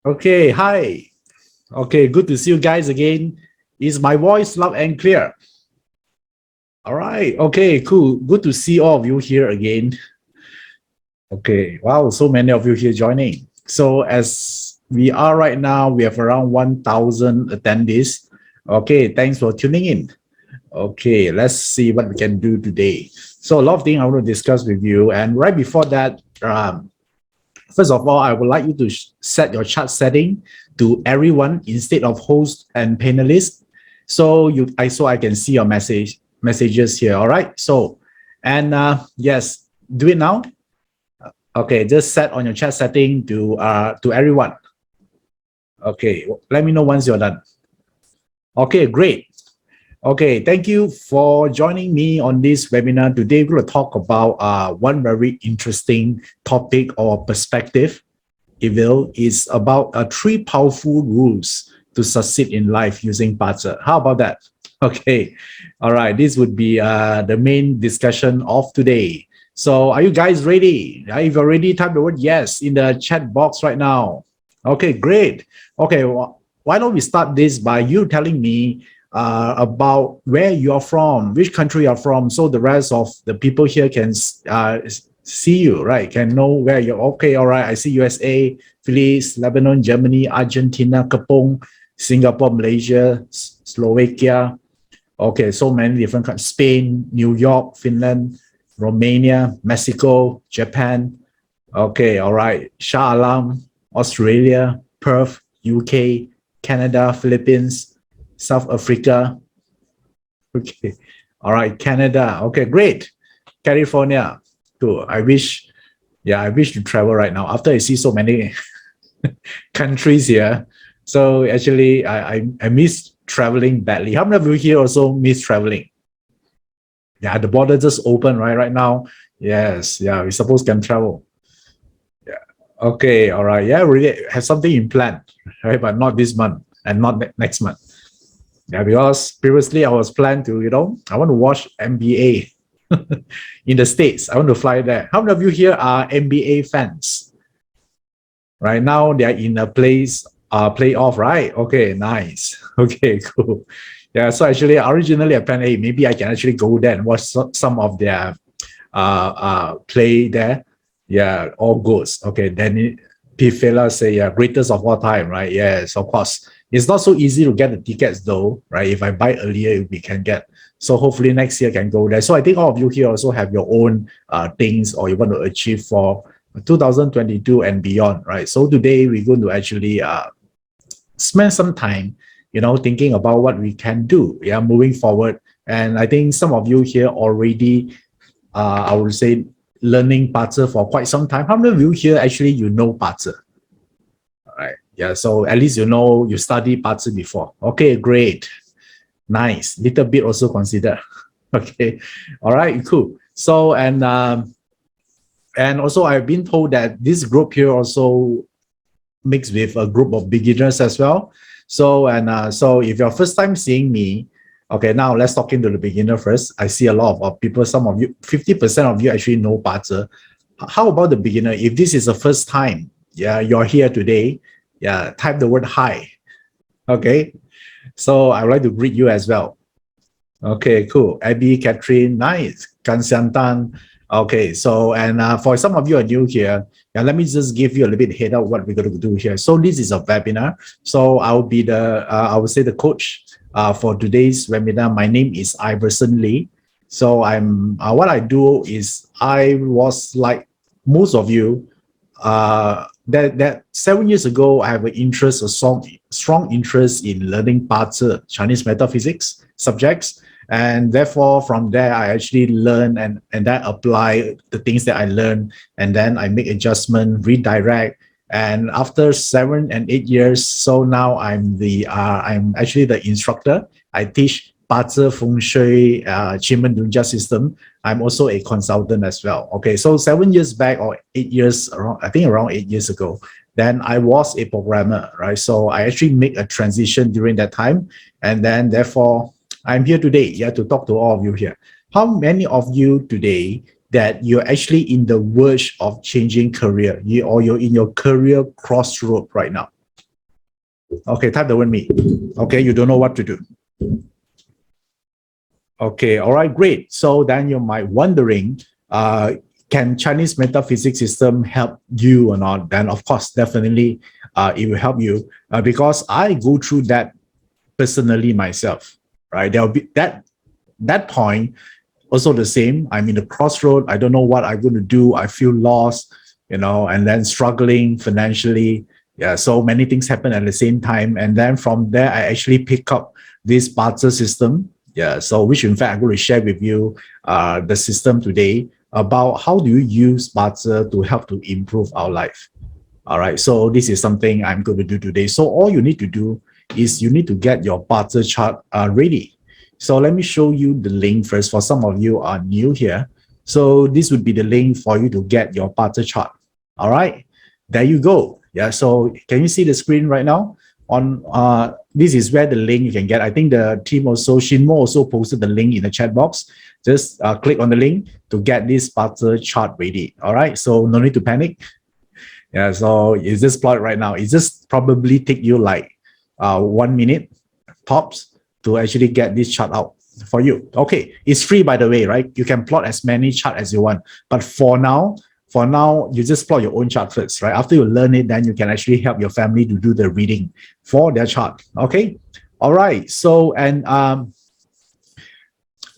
Okay, hi. Okay, good to see you guys again. Is my voice loud and clear? All right. Okay, cool. Good to see all of you here again. Okay, wow, so many of you here joining. So as we are right now, we have around 1,000 attendees. Okay, thanks for tuning in. Okay, let's see what we can do today. So a lot of things I want to discuss with you. And right before that, first of all, I would like you to set your chat setting to everyone instead of host and panelist. So I can see your messages here. All right. So, and yes, do it now. Okay, just set on your chat setting to everyone. Okay, let me know once you're done. Okay, great. Okay, thank you for joining me on this webinar. Today, we're going to talk about one very interesting topic or perspective. If you will, is about three powerful rules to succeed in life using BaZi. How about that? Okay, all right. This would be the main discussion of today. So, are you guys ready? If you're ready, type the word yes in the chat box right now. Okay, great. Okay, well, why don't we start this by you telling me about where you're from, which country you're from, so the rest of the people here can see you, right? Can know where you're. Okay, all right. I see USA, Philippines, Lebanon, Germany, Argentina, Kapong, Singapore, Malaysia, Slovakia. Okay, so many different countries. Spain, New York, Finland, Romania, Mexico, Japan. Okay, all right. Shah Alam, Australia, Perth, UK, Canada, Philippines, South Africa. Okay, all right. Canada. Okay, great. California. Cool. I wish to travel right now after I see so many countries here. So actually, I miss traveling badly. How many of you here also miss traveling? Yeah, the border just open right now. Yes, yeah, we supposed can travel. Yeah. Okay, all right. Yeah, really have something in plan, right? But not this month and not next month. Yeah, because previously I was planned to, I want to watch NBA in the States. I want to fly there. How many of you here are NBA fans? Right now they are in a playoff, right? Okay, nice. Okay, cool. Yeah, so actually originally I planned, hey, maybe I can actually go there and watch some of their play there. Yeah, all goes. Okay, then P. Fela say, yeah, greatest of all time, right? Yes, of course. It's not so easy to get the tickets though, right? If I buy earlier, we can get. So hopefully next year can go there. So I think all of you here also have your own things or you want to achieve for 2022 and beyond, right? So today we're going to actually spend some time, thinking about what we can do, yeah, moving forward. And I think some of you here already, I would say, learning BaZi for quite some time. How many of you here actually you know BaZi? All right, yeah. So at least you studied BaZi before. Okay, great, nice. Little bit also consider. Okay, all right, cool. So and also I've been told that this group here also mixed with a group of beginners as well. So so if you're first time seeing me, okay, now let's talk into the beginner first. I see a lot of people, some of you, 50% of you actually know BaZi. How about the beginner? If this is the first time, yeah, you're here today, yeah, type the word hi. Okay, so I would like to greet you as well. Okay, cool. Abby, Catherine, nice. Kan Tan. Okay, so and for some of you are new here, yeah, let me just give you a little bit head up what we're going to do here. So this is a webinar. So I'll be I would say the coach for today's webinar. My name is Iverson Lee. So what I do is I was like most of you, that 7 years ago, I have a strong interest in learning BaZi, Chinese metaphysics subjects. And therefore, from there, I actually learn and then apply the things that I learn. And then I make adjustment, redirect. And after 7 and 8 years, so now I'm actually the instructor. I teach BaZi, Feng Shui, Qimeng Dunjia system. I'm also a consultant as well. Okay, so 7 years back or 8 years, I think around 8 years ago, then I was a programmer, right? So I actually make a transition during that time. And then therefore, I'm here today, yeah, to talk to all of you here. How many of you today that you're actually in the verge of changing career, or you're in your career crossroad right now? Okay, type the word me. Okay, you don't know what to do. Okay, all right, great. So then you might wondering, can Chinese metaphysics system help you or not? Then of course, definitely, it will help you because I go through that personally myself. Right, there'll be that point also the same. I'm in the crossroad. I don't know what I'm going to do. I feel lost, and then struggling financially. Yeah, so many things happen at the same time, and then from there, I actually pick up this barter system. Yeah, so which in fact I'm going to share with you the system today about how do you use barter to help to improve our life. All right, so this is something I'm going to do today. So all you need to do is you need to get your barter chart ready. So let me show you the link first. For some of you are new here, so this would be the link for you to get your barter chart. All right, there you go. Yeah, so can you see the screen right now? On this is where the link you can get. I think the team also, Shinmo also posted the link in the chat box. Just click on the link to get this barter chart ready. All right, so no need to panic. Yeah, so it's just plot right now. It just probably take you like 1 minute tops to actually get this chart out for you. Okay, it's free by the way, right? You can plot as many chart as you want. But for now, you just plot your own chart first, right? After you learn it, then you can actually help your family to do the reading for their chart. Okay, all right. So and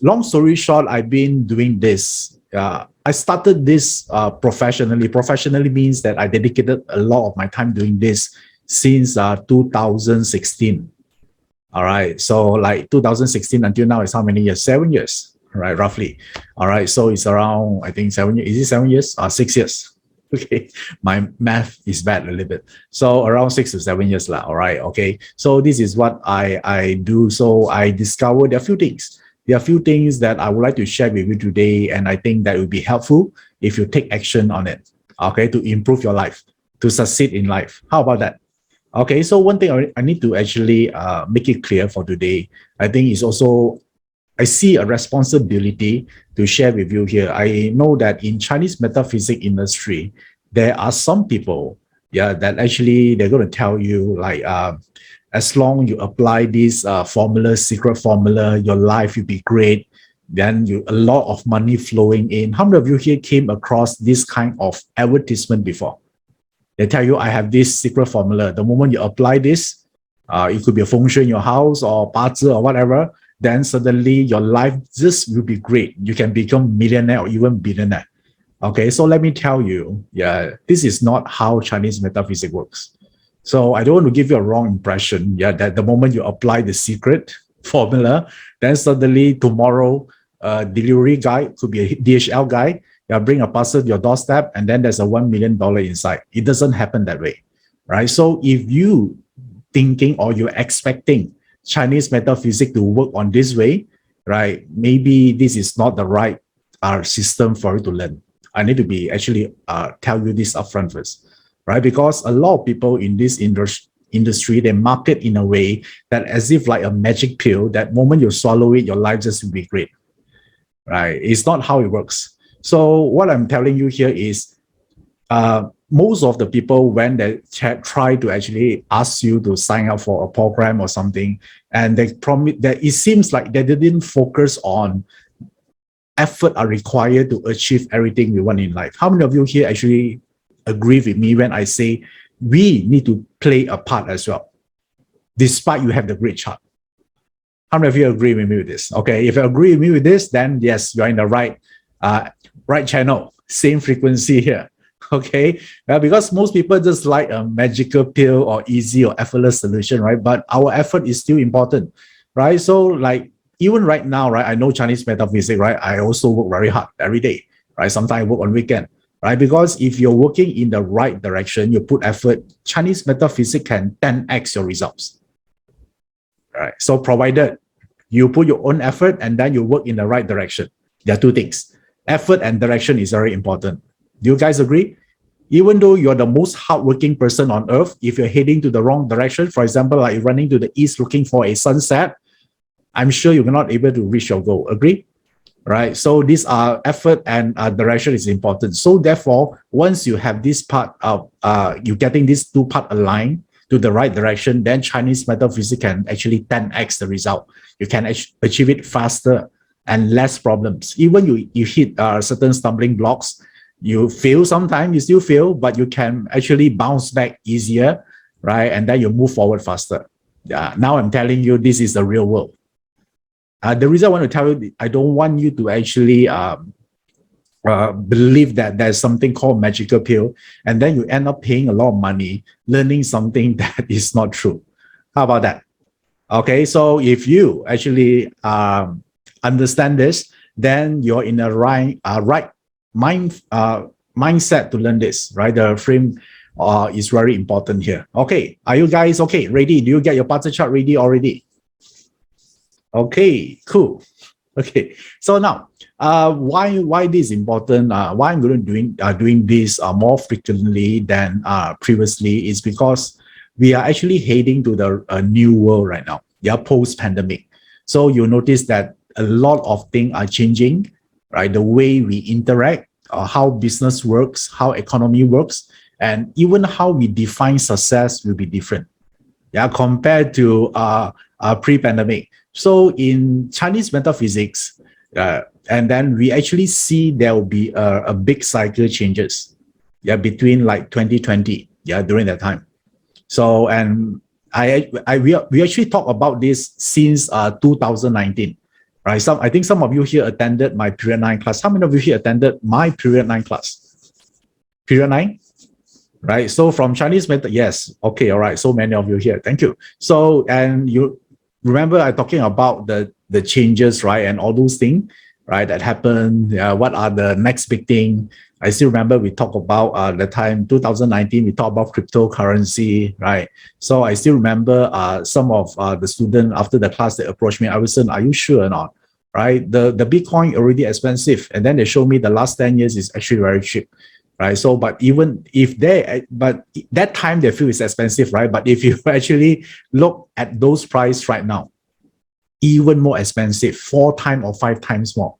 long story short, I've been doing this. I started this professionally. Professionally means that I dedicated a lot of my time doing this since 2016. All right. So like 2016 until now is how many years? 7 years, right? Roughly. All right. So it's around, I think 7 years. Is it 7 years? 6 years. Okay. My math is bad a little bit. So around 6 to 7 years. All right. Okay. So this is what I do. So I discovered a few things. There are a few things that I would like to share with you today. And I think that would be helpful if you take action on it. Okay. To improve your life, to succeed in life. How about that? Okay, so one thing I need to actually make it clear for today, I think is also, I see a responsibility to share with you here. I know that in Chinese metaphysics industry, there are some people, yeah, that actually they're going to tell you like, as long you apply this formula, secret formula, your life will be great. Then a lot of money flowing in. How many of you here came across this kind of advertisement before? They tell you, I have this secret formula. The moment you apply this, it could be a Feng Shui in your house or BaZi or whatever, then suddenly your life just will be great. You can become millionaire or even billionaire. Okay, so let me tell you, yeah, this is not how Chinese metaphysics works. So I don't want to give you a wrong impression, yeah, that the moment you apply the secret formula, then suddenly tomorrow, delivery guy, could be a DHL guy, bring a parcel to your doorstep, and then there's a $1 million inside. It doesn't happen that way, right? So if you thinking or you're expecting Chinese metaphysics to work on this way, right? Maybe this is not the right system for you to learn. I need to be actually tell you this upfront first, right? Because a lot of people in this industry, they market in a way that as if like a magic pill, that moment you swallow it, your life just will be great, right? It's not how it works. So what I'm telling you here is most of the people, when they try to actually ask you to sign up for a program or something, and they promise that it seems like they didn't focus on effort are required to achieve everything we want in life. How many of you here actually agree with me when I say we need to play a part as well, despite you have the great chart? How many of you agree with me with this? Okay, if you agree with me with this, then yes, you're in the right channel, same frequency here. Okay, because most people just like a magical pill or easy or effortless solution, right? But our effort is still important, right? So like even right now, right, I know Chinese metaphysics, right? I also work very hard every day, right? Sometimes I work on weekend, right? Because if you're working in the right direction, you put effort, Chinese metaphysics can 10x your results, right? So provided you put your own effort and then you work in the right direction. There are two things. Effort and direction is very important. Do you guys agree? Even though you're the most hardworking person on earth, if you're heading to the wrong direction, for example, like running to the east looking for a sunset, I'm sure you're not able to reach your goal. Agree? Right? So these are effort and direction is important. So therefore, once you have this part of, you getting these two part aligned, to the right direction, then Chinese metaphysics can actually 10x the result. You can achieve it faster and less problems. Even you hit certain stumbling blocks, you fail sometimes, you still fail, but you can actually bounce back easier, right? And then you move forward faster. Yeah. Now I'm telling you, this is the real world. The reason I want to tell you, I don't want you to actually believe that there's something called magical pill, and then you end up paying a lot of money learning something that is not true. How about that? Okay, so if you actually understand this, then you're in a right mindset to learn this, right? The frame is very important here. Okay, are you guys okay? Ready? Do you get your party chart ready already? Okay, cool. Okay, so now why this is important? Why I'm going to doing this more frequently than previously is because we are actually heading to the new world right now. Yeah, post-pandemic. So you notice that a lot of things are changing, right? The way we interact, how business works, how economy works, and even how we define success will be different. Yeah, compared to pre-pandemic. So in Chinese metaphysics, and then we actually see there will be a big cycle changes, yeah, between like 2020, yeah, during that time. So and we actually talk about this since 2019, right? I think some of you here attended my period 9 class. How many of you here attended my period 9 class? Period 9? Right. So from Chinese method, yes. Okay. All right. So many of you here. Thank you. So, and you remember I talking about the changes, right? And all those things, right? That happen. What are the next big thing? I still remember we talked about the time 2019, we talked about cryptocurrency, right? So I still remember some of the students after the class, they approached me, Iverson, are you sure or not? Right? The Bitcoin already expensive. And then they showed me the last 10 years is actually very cheap. Right. So, but even if but that time they feel it's expensive, right? But if you actually look at those price right now, even more expensive, 4 times or 5 times more,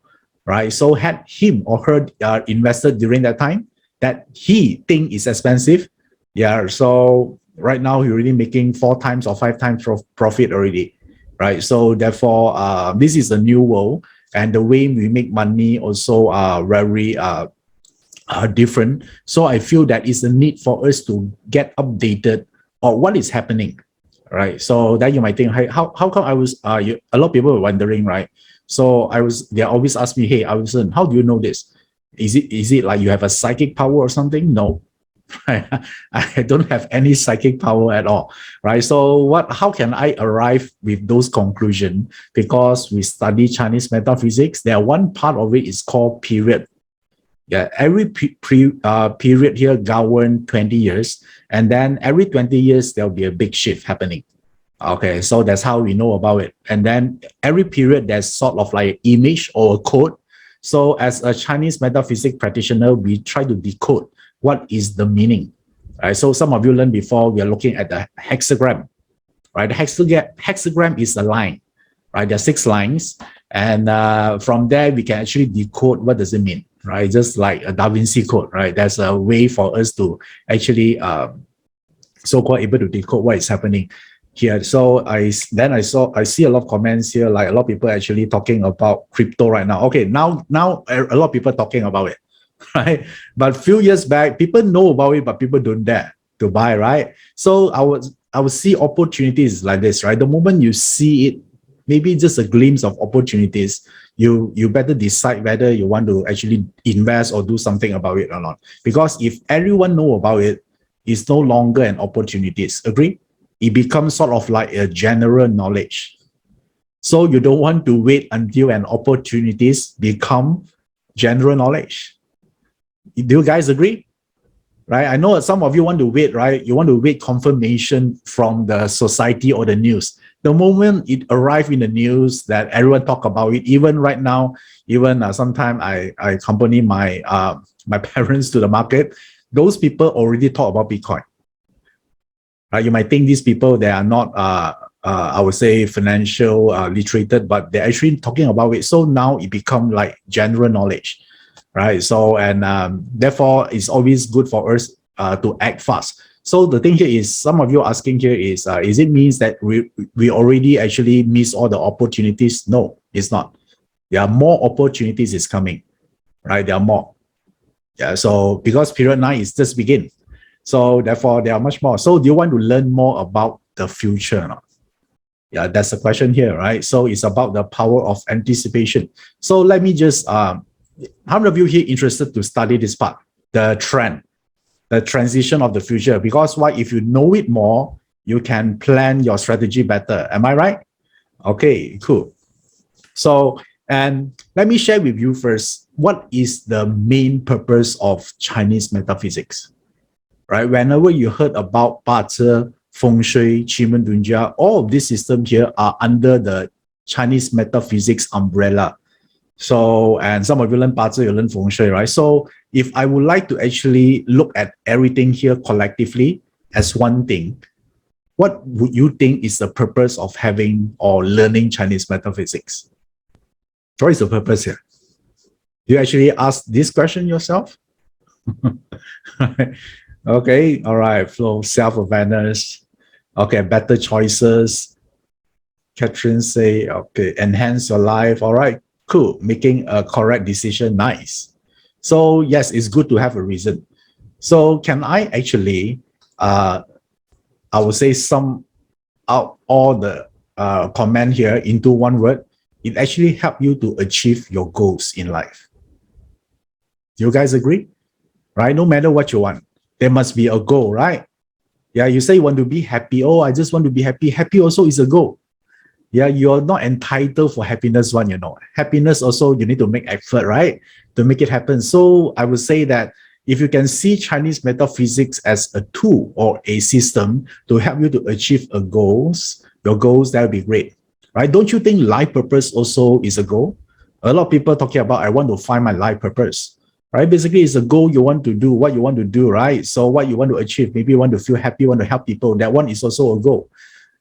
right? So had him or her invested during that time that he think is expensive, yeah. So right now he's already making 4 times or 5 times profit already, right? So therefore, this is a new world, and the way we make money also very different. So I feel that it's a need for us to get updated on what is happening, right? So that you might think, hey, how come I was, a lot of people were wondering, right? So they always ask me, hey, Iverson, how do you know this? Is it like you have a psychic power or something? No, right? I don't have any psychic power at all, right? So how can I arrive with those conclusions? Because we study Chinese metaphysics, one part of it is called period. Yeah, every period here govern 20 years, and then every 20 years there'll be a big shift happening. Okay, so that's how we know about it. And then every period there's sort of like an image or a code. So as a Chinese metaphysics practitioner, we try to decode what is the meaning. Right. So some of you learned before, we are looking at the hexagram. Right, the hexagram is a line. Right, there are 6 lines, and from there we can actually decode what does it mean. Right, just like a Da Vinci Code, right? There's a way for us to actually so-called able to decode what is happening here. So I see a lot of comments here, like a lot of people actually talking about crypto right now. Okay, now a lot of people talking about it, right? But a few years back, people know about it, but people don't dare to buy, right? So I would see opportunities like this, right? The moment you see it, maybe just a glimpse of opportunities, you better decide whether you want to actually invest or do something about it or not. Because if everyone know about it, it's no longer an opportunities. Agree? It becomes sort of like a general knowledge. So you don't want to wait until an opportunities become general knowledge. Do you guys agree? Right? I know some of you want to wait, right? You want to wait confirmation from the society or the news. The moment it arrives in the news that everyone talk about it, even right now, even sometimes I accompany my my parents to the market, those people already talk about Bitcoin. Right? You might think these people, they are not, I would say, financial literated, but they're actually talking about it. So now it becomes like general knowledge, right? So, and therefore, it's always good for us to act fast. So the thing here is, some of you asking here is it means that we already actually miss all the opportunities? No, it's not. There are more opportunities is coming, right? There are more. Yeah. So because period 9 is just begin, so therefore there are much more. So do you want to learn more about the future? No? Yeah, that's the question here, right? So it's about the power of anticipation. So let me just, how many of you here interested to study this part, the trend, the transition of the future? Because why? If you know it more, you can plan your strategy better. Am I right? Okay, cool. So, and let me share with you first, what is the main purpose of Chinese metaphysics, right? Whenever you heard about BaZi, Feng Shui, Qimeng Dunjia, all of these systems here are under the Chinese metaphysics umbrella. So, and some of you learn BaZi, you learn Feng Shui, right? So, if I would like to actually look at everything here collectively as one thing, what would you think is the purpose of having or learning Chinese metaphysics? What is the purpose here? Do you actually ask this question yourself? Okay, all right, flow, self-awareness. Okay, better choices. Catherine say, okay, enhance your life. All right, cool. Making a correct decision, nice. So yes, it's good to have a reason. So can I actually, I would say sum out all the comment here into one word? It actually helps you to achieve your goals in life. Do you guys agree? Right? No matter what you want, there must be a goal, right? Yeah, you say you want to be happy. Oh, I just want to be happy. Happy also is a goal. Yeah, you're not entitled for happiness one, you know. Happiness also, you need to make effort, right? To make it happen. So I would say that if you can see Chinese metaphysics as a tool or a system to help you to achieve your goals, that would be great, right? Don't you think life purpose also is a goal? A lot of people talking about, I want to find my life purpose, right? Basically, it's a goal you want to do, what you want to do, right? So what you want to achieve, maybe you want to feel happy, you want to help people. That one is also a goal,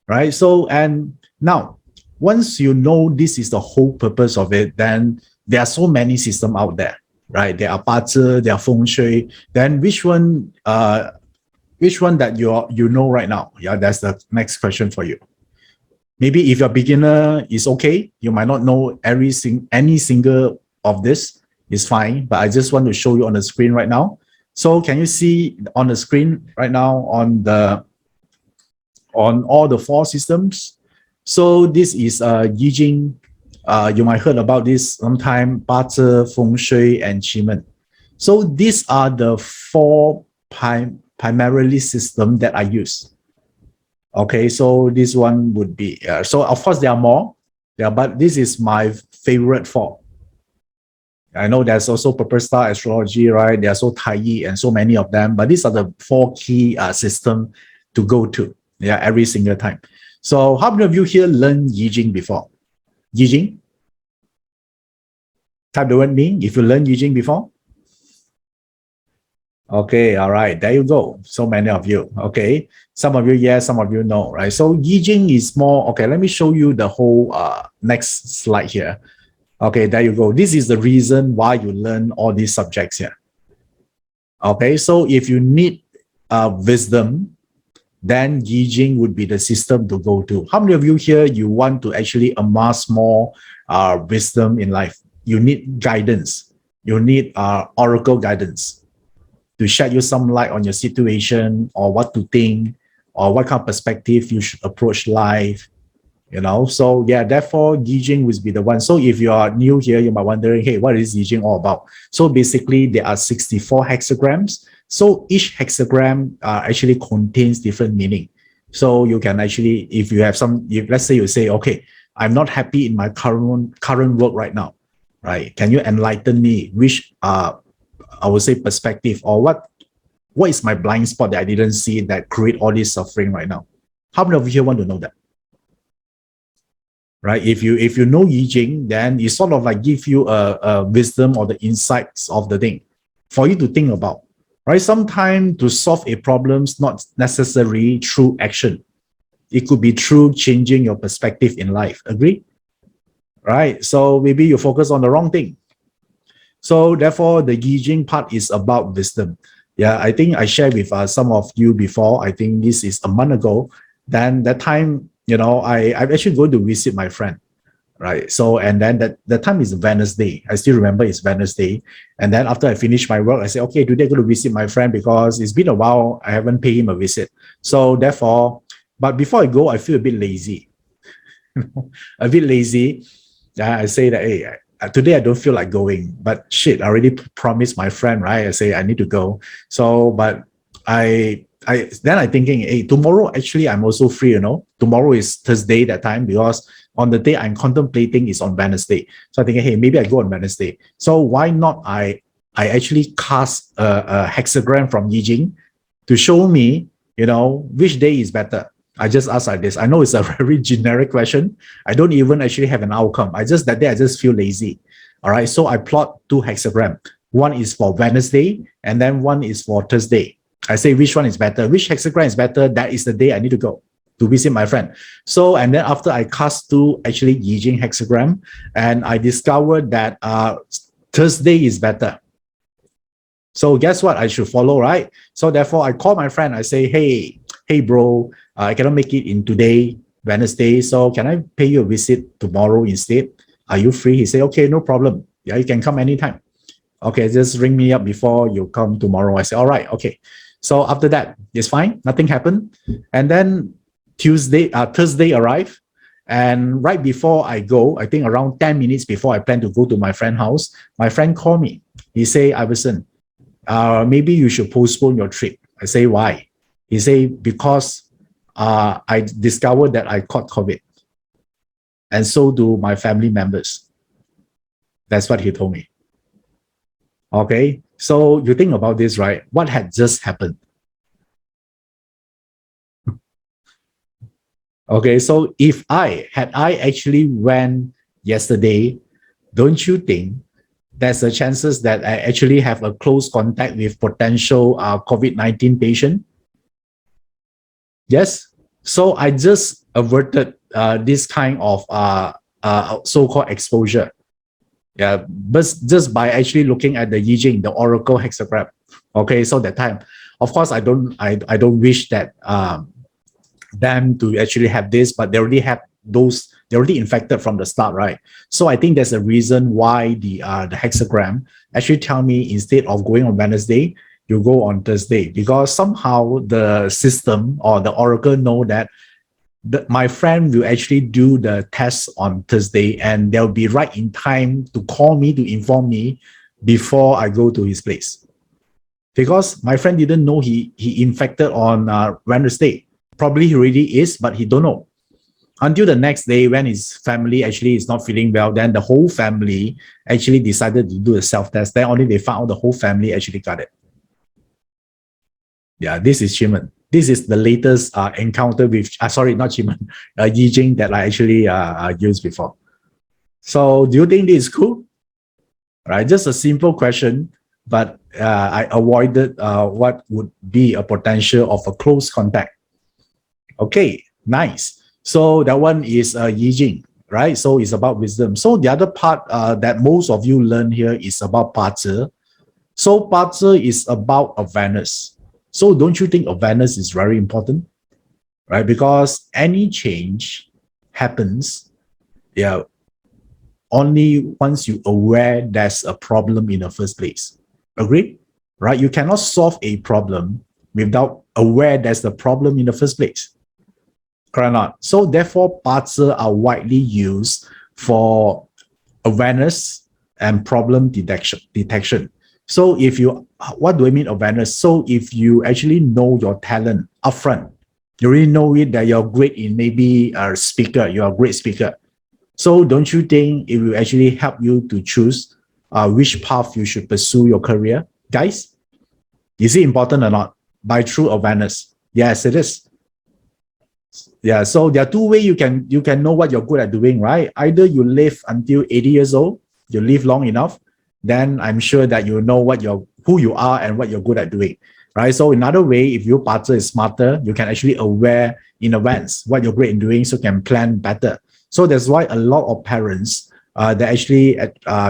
right? So, and now, once you know this is the whole purpose of it, then there are so many systems out there, right? There are BaZi, there are Feng Shui. Then which one that you know right now? Yeah, that's the next question for you. Maybe if you're a beginner, it's okay. You might not know any single of this. It's fine, but I just want to show you on the screen right now. So can you see on the screen right now on all the 4 systems? So this is Yi Jing. You might heard about this sometime, BaZi, Feng Shui, and Qimeng. So these are the 4 primarily system that I use. Okay, so this one would be, so of course there are more, but this is my favorite 4. I know there's also Purple Star Astrology, right? There's also Tai Yi and so many of them, but these are the 4 key system to go to, yeah, every single time. So how many of you here learned Yi Jing before? Yi Jing? Type the word me if you learned Yi Jing before. Okay, all right, there you go. So many of you. Okay, some of you yes, some of you no, right? So Yi Jing is more, okay, let me show you the whole next slide here. Okay, there you go. This is the reason why you learn all these subjects here. Okay, so if you need wisdom, then Yi Jing would be the system to go to. How many of you here, you want to actually amass more wisdom in life? You need guidance. You need oracle guidance to shed you some light on your situation or what to think or what kind of perspective you should approach life, you know. So yeah, therefore Yi Jing would be the one. So if you are new here, you might wondering, hey, what is Yi Jing all about? So basically there are 64 hexagrams. So each hexagram actually contains different meaning. So you can actually, if you have some, let's say you say, okay, I'm not happy in my current work right now, right? Can you enlighten me which I would say perspective, or what is my blind spot that I didn't see that create all this suffering right now? How many of you here want to know that? Right? If you know Yi Jing, then it sort of like give you a wisdom or the insights of the thing for you to think about. Right? Sometimes to solve a problem is not necessarily through action. It could be through changing your perspective in life. Agree? Right? So maybe you focus on the wrong thing. So therefore, the Yi Jing part is about wisdom. Yeah, I think I shared with some of you before. I think this is a month ago. Then that time, I'm actually going to visit my friend, right? So, and then that time is Wednesday. I still remember it's Wednesday. And then after I finish my work, I say, okay, today I'm going to visit my friend because it's been a while. I haven't paid him a visit. So therefore, but before I go, I feel a bit lazy, a bit lazy. I say that, hey, today I don't feel like going, but shit, I already promised my friend, right? I say I need to go. So, but then I thinking, hey, tomorrow actually I'm also free, Tomorrow is Thursday that time because on the day I'm contemplating is on Wednesday. So I thinking, hey, maybe I go on Wednesday. So why not I actually cast a hexagram from Yi Jing to show me, which day is better. I just ask like this. I know it's a very generic question. I don't even actually have an outcome. That day I just feel lazy. All right. So I plot two hexagram. One is for Wednesday and then one is for Thursday. I say which one is better, which hexagram is better. That is the day I need to go to visit my friend. So, and then after I cast two actually Yi Jing hexagram, and I discovered that Thursday is better. So guess what? I should follow, right? So therefore, I call my friend. I say, hey, bro, I cannot make it in today, Wednesday. So can I pay you a visit tomorrow instead? Are you free? He said, okay, no problem. Yeah, you can come anytime. Okay, just ring me up before you come tomorrow. I said, all right, okay. So after that, it's fine. Nothing happened. And then Thursday arrived. And right before I go, I think around 10 minutes before I plan to go to my friend's house, my friend called me. He said, Iverson, maybe you should postpone your trip. I say, why? He say, because I discovered that I caught COVID. And so do my family members. That's what he told me. Okay, so you think about this, right? What had just happened? Okay, so if I actually went yesterday, don't you think there's a chances that I actually have a close contact with potential COVID-19 patient? Yes. So I just averted this kind of so-called exposure. Yeah, but just by actually looking at the Yi Jing, the Oracle hexagram. Okay, so that time, of course, I don't wish that them to actually have this, but they already have those. They're already infected from the start, right? So I think there's a reason why the hexagram actually tell me instead of going on Wednesday, you go on Thursday, because somehow the system or the Oracle know that my friend will actually do the test on Thursday, and they'll be right in time to call me to inform me before I go to his place. Because my friend didn't know he infected on Wednesday. Probably he already is, but he don't know. Until the next day when his family actually is not feeling well, then the whole family actually decided to do a self-test. Then only they found out the whole family actually got it. Yeah, this is Chiman. This is the latest encounter with, not Chiman, Yi Jing that I actually used before. So do you think this is cool? Right, just a simple question, but I avoided what would be a potential of a close contact. Okay, nice. So that one is Yi Jing, right? So it's about wisdom. So the other part that most of you learn here is about BaZi. So BaZi is about awareness. So don't you think awareness is very important, right? Because any change happens, yeah, only once you aware there's a problem in the first place. Agree? Right? You cannot solve a problem without aware there's the problem in the first place. Correct or not? So therefore, BaZi are widely used for awareness and problem detection. So what do I mean awareness? So if you actually know your talent upfront, you really know it that you're great in maybe a speaker, you're a great speaker. So don't you think it will actually help you to choose which path you should pursue your career? Guys, is it important or not? By true awareness. Yes, it is. Yeah, so there are two ways you can know what you're good at doing, right? Either you live until 80 years old, you live long enough, then I'm sure that you know who you are and what you're good at doing, right? So another way, if your partner is smarter, you can actually aware in advance what you're great in doing, so you can plan better. So that's why a lot of parents they actually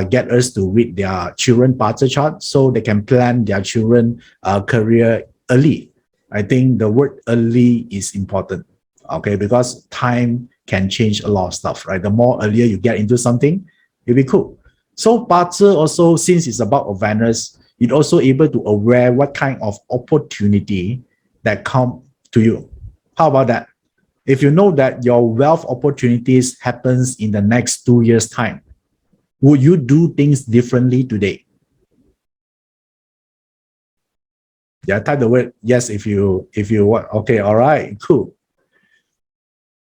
get us to read their children party chart so they can plan their children career early. I think the word early is important, okay, because time can change a lot of stuff, right? The more earlier you get into something, it'll be cool. So party also, since it's about awareness, it also able to aware what kind of opportunity that come to you. How about that? If you know that your wealth opportunities happens in the next 2 years' time, would you do things differently today? Yeah, type the word yes if you want. Okay, all right, cool.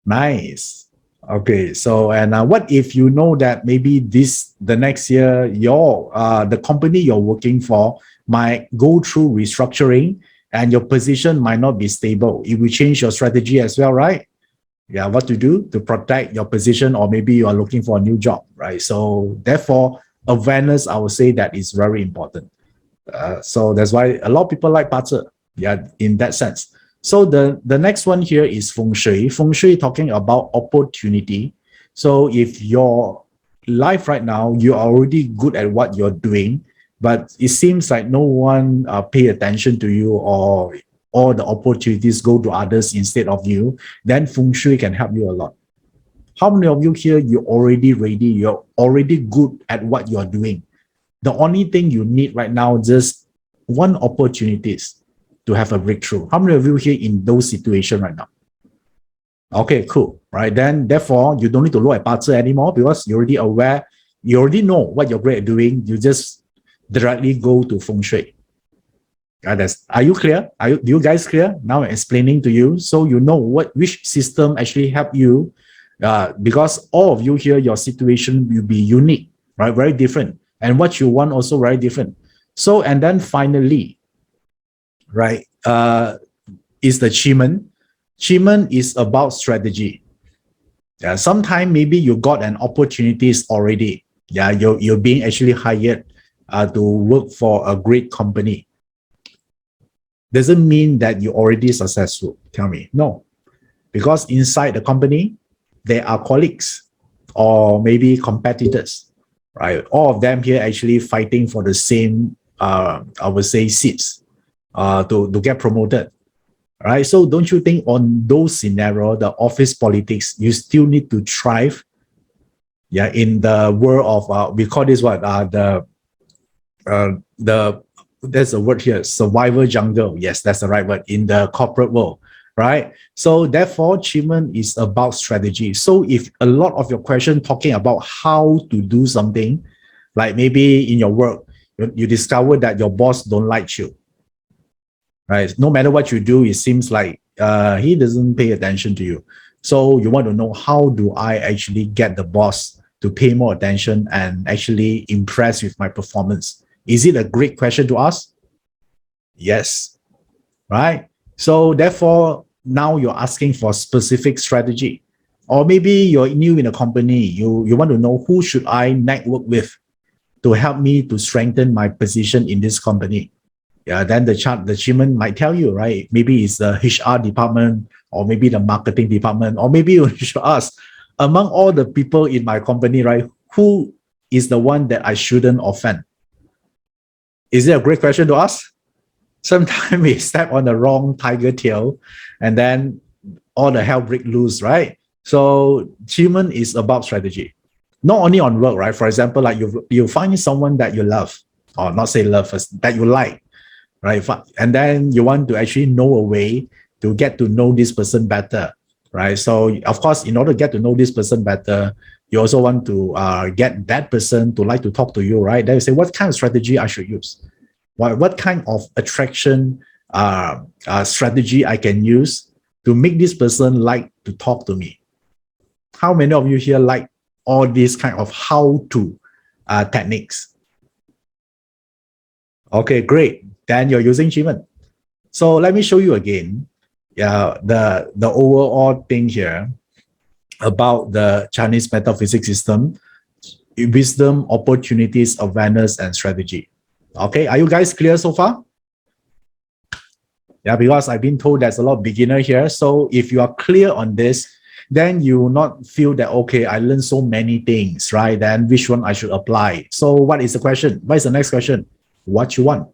Nice. Okay, so and what if you know that maybe the next year your the company you're working for might go through restructuring and your position might not be stable. It will change your strategy as well, right? Yeah, what to do to protect your position, or maybe you are looking for a new job, right? So therefore, awareness, I would say that is very important. So that's why a lot of people like Bazi, yeah, in that sense. So the next one here is Feng Shui. Feng Shui talking about opportunity. So if your life right now, you're already good at what you're doing, but it seems like no one pay attention to you, or all the opportunities go to others instead of you, then Feng Shui can help you a lot. How many of you here, you're already ready, you're already good at what you're doing? The only thing you need right now is just one opportunities to have a breakthrough. How many of you here in those situations right now? Okay, cool. Right. Then therefore, you don't need to look at Bazi anymore because you're already aware, you already know what you're great at doing. You just directly go to Feng Shui. Are you clear? Do you guys clear? Now I'm explaining to you so you know which system actually help you, because all of you here, your situation will be unique, right? Very different. And what you want also very different. So, and then finally, right, is the Chiman. Chiman is about strategy. Yeah, sometime maybe you got an opportunities already. Yeah, you're being actually hired to work for a great company. Doesn't mean that you're already successful. Tell me. No. Because inside the company, there are colleagues or maybe competitors, right? All of them here actually fighting for the same, I would say, seats to get promoted, right? So don't you think on those scenarios, the office politics, you still need to thrive? Yeah, in the world of, we call this what, there's a word here, survival jungle. Yes, that's the right word in the corporate world, right? So therefore, achievement is about strategy. So if a lot of your question talking about how to do something, like maybe in your work, you discover that your boss don't like you, right? No matter what you do, it seems like he doesn't pay attention to you. So you want to know, how do I actually get the boss to pay more attention and actually impress with my performance? Is it a great question to ask? Yes, right? So therefore, now you're asking for specific strategy. Or maybe you're new in a company, you want to know who should I network with to help me to strengthen my position in this company. Yeah, then the chairman might tell you, right? Maybe it's the HR department, or maybe the marketing department, or maybe you should ask, among all the people in my company, right, who is the one that I shouldn't offend? Is it a great question to ask? Sometimes we step on the wrong tiger tail and then all the hell break loose, right? So achievement is about strategy. Not only on work, right? For example, like you find someone that you love, or not say love first, that you like, right? And then you want to actually know a way to get to know this person better, right? So of course, in order to get to know this person better, you also want to get that person to like to talk to you, right? Then you say, what kind of strategy I should use? What kind of attraction strategy I can use to make this person like to talk to me? How many of you here like all these kind of how-to techniques? Okay, great. Then you're using achievement. So let me show you again the overall thing here about the Chinese metaphysics system: wisdom, opportunities, awareness, and strategy. Okay, are you guys clear so far? Yeah, because I've been told there's a lot of beginner here. So if you are clear on this, then you will not feel that, okay, I learned so many things, right? Then which one I should apply? So what is the question? What is the next question? What you want?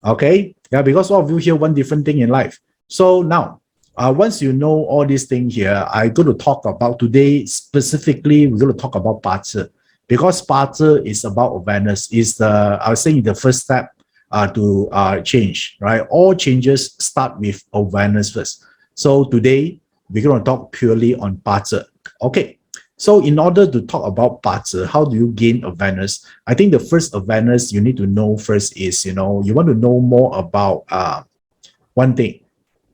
Okay, yeah, because all of you here want different thing in life. So now, once you know all these things here, I'm going to talk about today specifically. We're going to talk about BaZi, because BaZi is about awareness. Is the I was saying the first step to change, right? All changes start with awareness first. So today we're going to talk purely on BaZi. Okay. So in order to talk about BaZi, how do you gain awareness? I think the first awareness you need to know first is, you want to know more about one thing.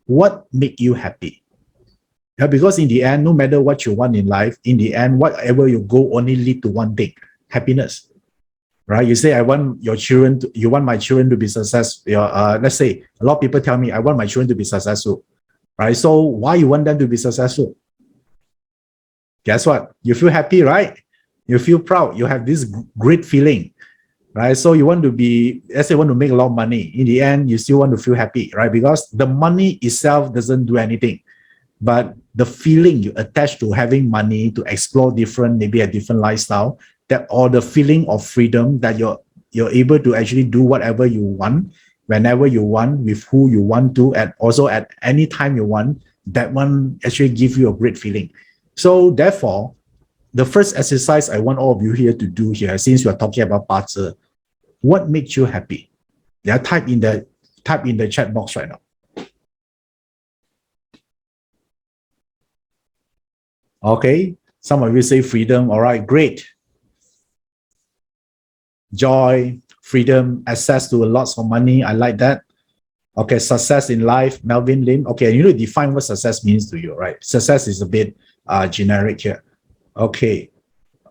What make you happy? Yeah, because in the end, no matter what you want in life, in the end, whatever you go only lead to one thing, happiness. Right? You say, you want my children to be successful. Let's say a lot of people tell me, I want my children to be successful. Right? So why you want them to be successful? Guess what? You feel happy, right? You feel proud. You have this great feeling, right? So you want to be, let's say, you want to make a lot of money. In the end, you still want to feel happy, right? Because the money itself doesn't do anything, but the feeling you attach to having money to explore different, maybe a different lifestyle, that or the feeling of freedom that you're able to actually do whatever you want, whenever you want, with who you want to, and also at any time you want. That one actually gives you a great feeling. So therefore, the first exercise I want all of you here to do here, since we are talking about BaZi, what makes you happy? Yeah, type in the chat box right now. Okay, some of you say freedom. All right, great. Joy, freedom, access to lots of money. I like that. Okay, success in life, Melvin Lim. Okay, you need to define what success means to you, right? Success is a bit generic here. Okay.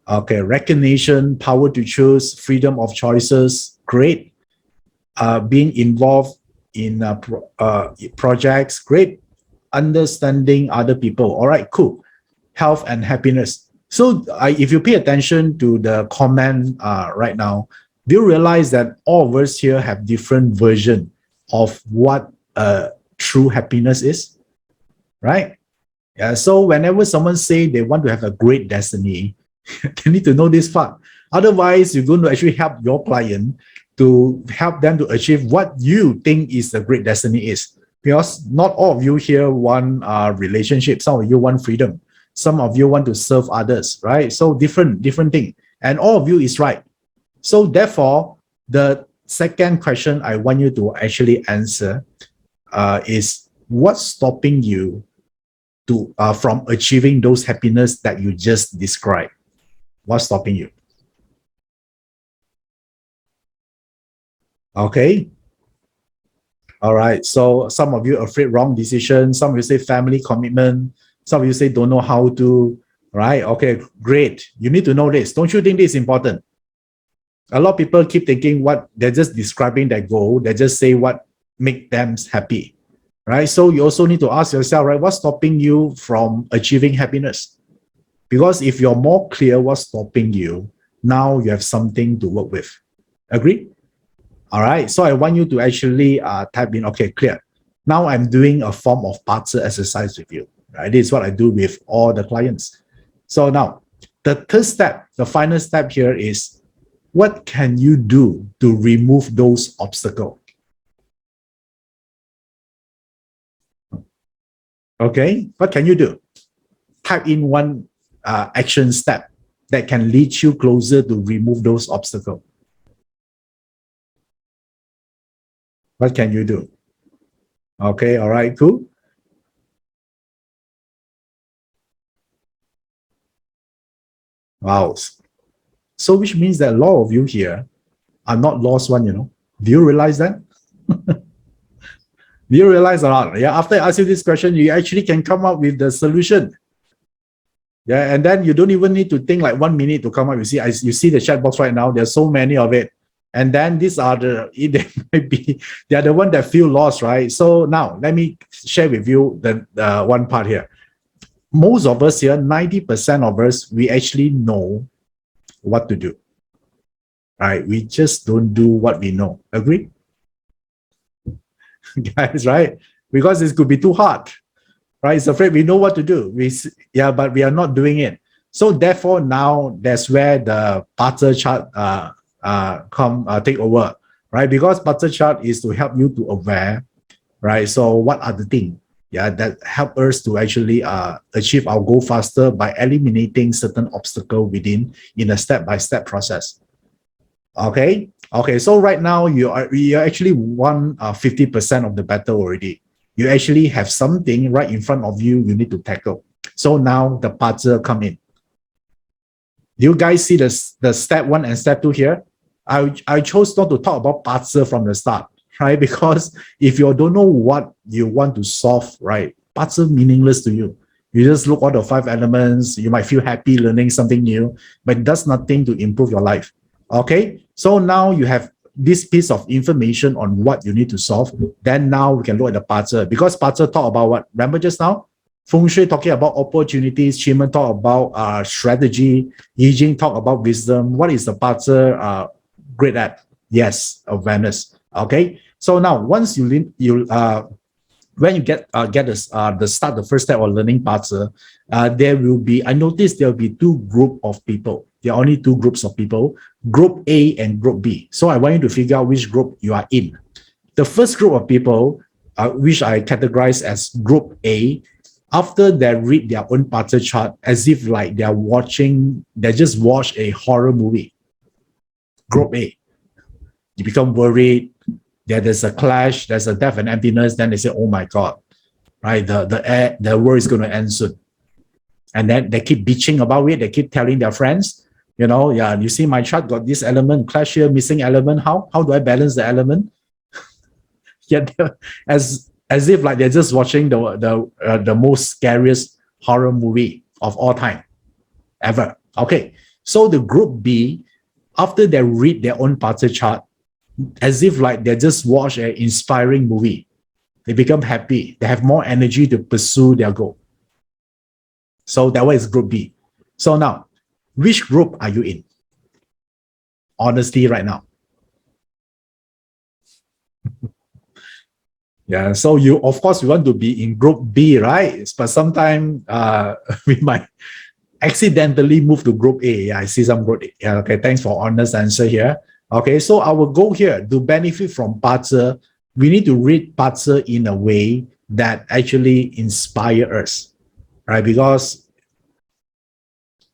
Okay, recognition, power to choose, freedom of choices, great. Being involved in projects, great. Understanding other people, all right, cool. Health and happiness. So if you pay attention to the comment right now, do you realize that all of us here have different version of what true happiness is, right? Yeah, so whenever someone say they want to have a great destiny, you need to know this part. Otherwise, you're going to actually help your client to help them to achieve what you think is a great destiny is. Because not all of you here want a relationship. Some of you want freedom. Some of you want to serve others, right? So different thing. And all of you is right. So therefore, the second question I want you to actually answer is what's stopping you to from achieving those happiness that you just described? What's stopping you? Okay. All right. So some of you are afraid wrong decision. Some of you say family commitment. Some of you say don't know how to. Right. Okay. Great. You need to know this. Don't you think this is important? A lot of people keep thinking what they're just describing their goal. They just say what make them happy. Right. So you also need to ask yourself, right, what's stopping you from achieving happiness? Because if you're more clear what's stopping you, now you have something to work with. Agree? All right. So I want you to actually type in, okay, clear. Now I'm doing a form of BaZi exercise with you. Right? This is what I do with all the clients. So now the third step, the final step here is what can you do to remove those obstacles? Okay. What can you do? Type in one action step that can lead you closer to remove those obstacles. What can you do? Okay, all right, cool. Wow. So which means that a lot of you here are not lost one, Do you realize that? Do you realize or not? Yeah, after I ask you this question, you actually can come up with the solution. Yeah, and then you don't even need to think like 1 minute to come up. You see the chat box right now. There's so many of it. And then these are they are the one that feel lost, right? So now let me share with you the one part here. Most of us here, 90% of us, we actually know what to do, right? We just don't do what we know. Agree? Guys, right? Because this could be too hard. right? It's afraid we know what to do. Yeah, but we are not doing it. So therefore, now that's where the Butter chart take over, right? Because Butter chart is to help you to aware, right? So what are the things, yeah, that help us to actually achieve our goal faster by eliminating certain obstacle within in a step-by-step process. Okay. So right now you actually won 50% of the battle already. You actually have something right in front of you need to tackle. So now the puzzle come in. Do you guys see the step 1 and step 2 here? I chose not to talk about puzzle from the start, right? Because if you don't know what you want to solve, right, puzzle meaningless to you. You just look at the 5 elements. You might feel happy learning something new, but it does nothing to improve your life. Okay, so now you have this piece of information on what you need to solve. Then now we can look at the puzzle, because puzzle talk about what? Remember just now? Feng Shui talking about opportunities, Qigong talk about strategy, I Ching talk about wisdom. What is the puzzle great at? Yes, awareness. Okay, so now once when you get the start, the first step of learning puzzle, there will be, I noticed there will be 2 group of people. There are only 2 groups of people, group A and group B. So I want you to figure out which group you are in. The first group of people, which I categorize as group A, after they read their own puzzle chart, as if like they just watch a horror movie. Group A, you become worried, there's a clash, there's a death and emptiness, then they say, oh my God, right? The world is going to end soon. And then they keep bitching about it. They keep telling their friends, yeah, you see my chart got this element, clash here, missing element. How do I balance the element? Yeah, as if like they're just watching the most scariest horror movie of all time, ever. Okay, so the group B, after they read their own puzzle chart, as if like they just watch an inspiring movie, they become happy. They have more energy to pursue their goal. So that one is group B. So now, which group are you in? Honestly, right now. Yeah, so of course, we want to be in group B, right? But sometimes we might accidentally move to group A. Yeah, I see some group A. Yeah, okay, thanks for honest answer here. Okay, so our goal here, to benefit from puzzle, we need to read puzzle in a way that actually inspire us, right? Because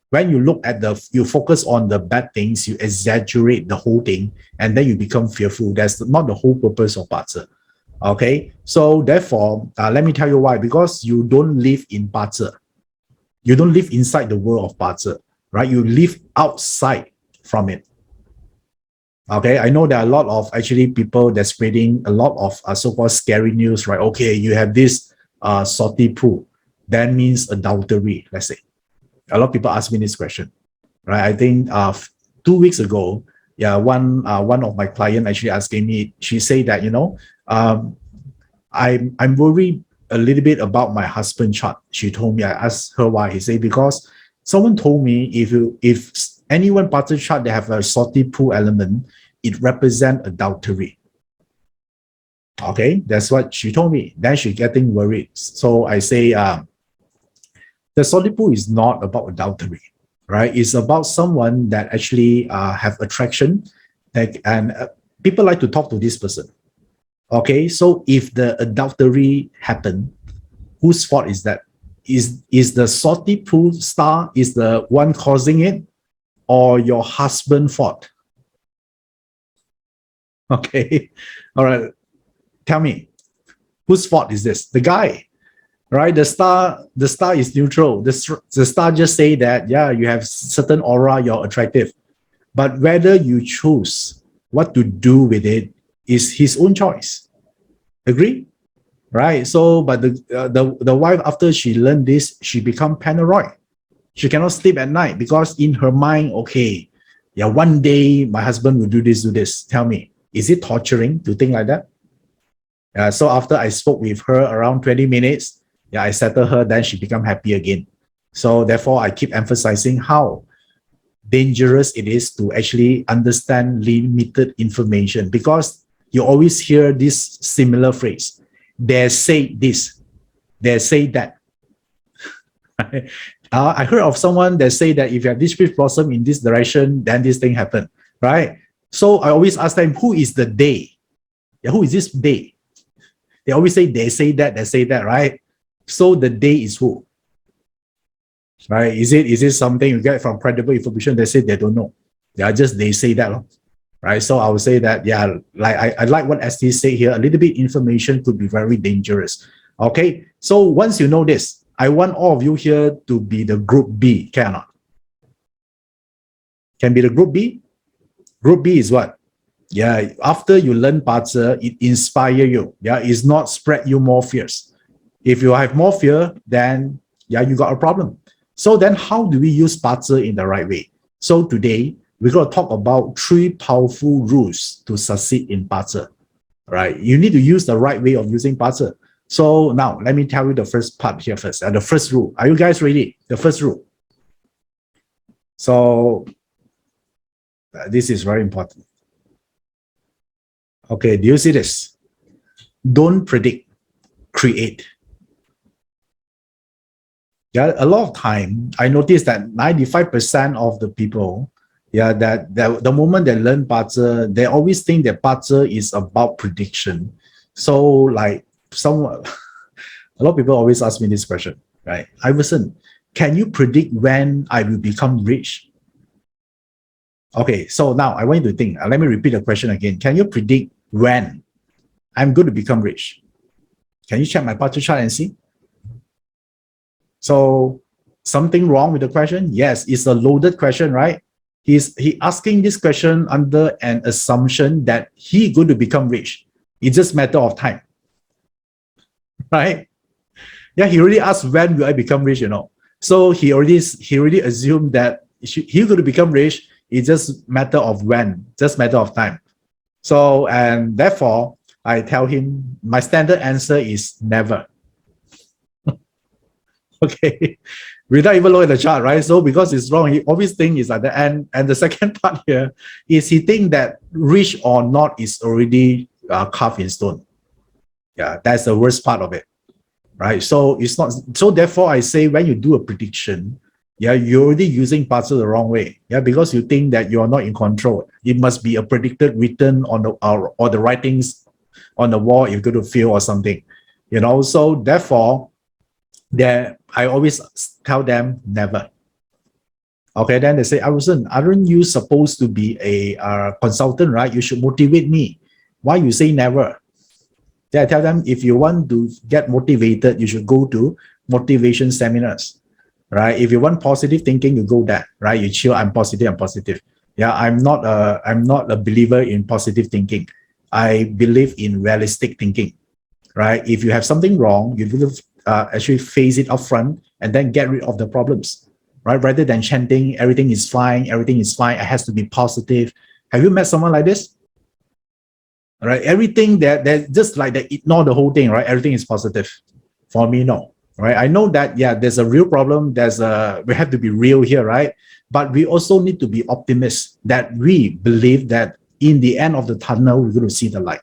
when you look at you focus on the bad things, you exaggerate the whole thing, and then you become fearful. That's not the whole purpose of puzzle. Okay, so therefore, let me tell you why. Because you don't live in puzzle. You don't live inside the world of puzzle, right? You live outside from it. Okay, I know there are a lot of actually people that's spreading a lot of so-called scary news, right? Okay, you have this salty pool. That means adultery, let's say. A lot of people ask me this question, right? I think 2 weeks ago, yeah, one of my clients actually asking me, she said that, I'm worried a little bit about my husband's chart. She told me, I asked her why. He said, because someone told me if anyone puzzle chart they have a salty pool element, it represents adultery. Okay, that's what she told me. Then she's getting worried. So I say, the salty pool is not about adultery, right? It's about someone that actually have attraction, and people like to talk to this person. Okay, so if the adultery happened, whose fault is that? Is the salty pool star is the one causing it, or your husband's fault? Okay, all right. Tell me, whose fault is this? The guy, right? The star is neutral. The star just say that, yeah, you have certain aura, you're attractive. But whether you choose what to do with it is his own choice. Agree? Right? So, but the wife, after she learned this, she become paranoid. She cannot sleep at night because in her mind, okay, yeah, one day my husband will do this. Tell me, is it torturing to think like that? So after I spoke with her around 20 minutes, yeah, I settled her, then she become happy again. So therefore, I keep emphasizing how dangerous it is to actually understand limited information, because you always hear this similar phrase. They say this, they say that. I heard of someone that say that if you have this peach blossom in this direction, then this thing happen, right? So I always ask them, who is the they? Yeah, who is this they? They always say they say that, right? So the they is who? Right? Is it something you get from credible information? They say they don't know. They say that, right? So I would say that, yeah, like I like what ST said here. A little bit information could be very dangerous. Okay, so once you know this, I want all of you here to be the group B, can or not? Can be the group B? Group B is what? Yeah, after you learn BaZi, it inspire you. Yeah, it's not spread you more fears. If you have more fear, then yeah, you got a problem. So then how do we use BaZi in the right way? So today, we're going to talk about 3 powerful rules to succeed in BaZi. Right? You need to use the right way of using BaZi. So now, let me tell you the first part here first. The first rule. Are you guys ready? The first rule. So this is very important. Okay, do you see this? Don't predict, create. Yeah, a lot of time, I noticed that 95% of the people, yeah, that the moment they learn BaZi, they always think that BaZi is about prediction. So like a lot of people always ask me this question, right? Iverson, can you predict when I will become rich? Okay, so now I want you to think, let me repeat the question again. Can you predict when I'm going to become rich? Can you check my BaZi chart and see? So something wrong with the question? Yes, it's a loaded question, right? He asking this question under an assumption that he going to become rich. It's just a matter of time, right? Yeah, he already asked when will I become rich, you know. So he already assumed that he going to become rich. It's just matter of when, just matter of time. So and therefore I tell him my standard answer is never. Okay, without even looking at the chart, right? So because it's wrong, he always think it's at the end. And the second part here is he think that rich or not is already carved in stone. Yeah, that's the worst part of it, right? So it's not. So therefore, I say when you do a prediction, yeah, you're already using BaZi the wrong way. Yeah, because you think that you're not in control. It must be a predicted written on the or the writings on the wall. You're going to feel or something, you know. So therefore, that I always tell them never. Okay, then they say, Iverson, aren't you supposed to be a consultant, right? You should motivate me. Why you say never? Then I tell them, if you want to get motivated, you should go to motivation seminars, right? If you want positive thinking, you go there, right? You chill, I'm positive. Yeah, I'm not a believer in positive thinking. I believe in realistic thinking, right? If you have something wrong, you will actually face it up front and then get rid of the problems, right? Rather than chanting, everything is fine, it has to be positive. Have you met someone like this? All right, everything that just like they ignore the whole thing, right? Everything is positive. For me, no, right? I know that, yeah, there's a real problem. We have to be real here, right? But we also need to be optimists that we believe that in the end of the tunnel, we're going to see the light.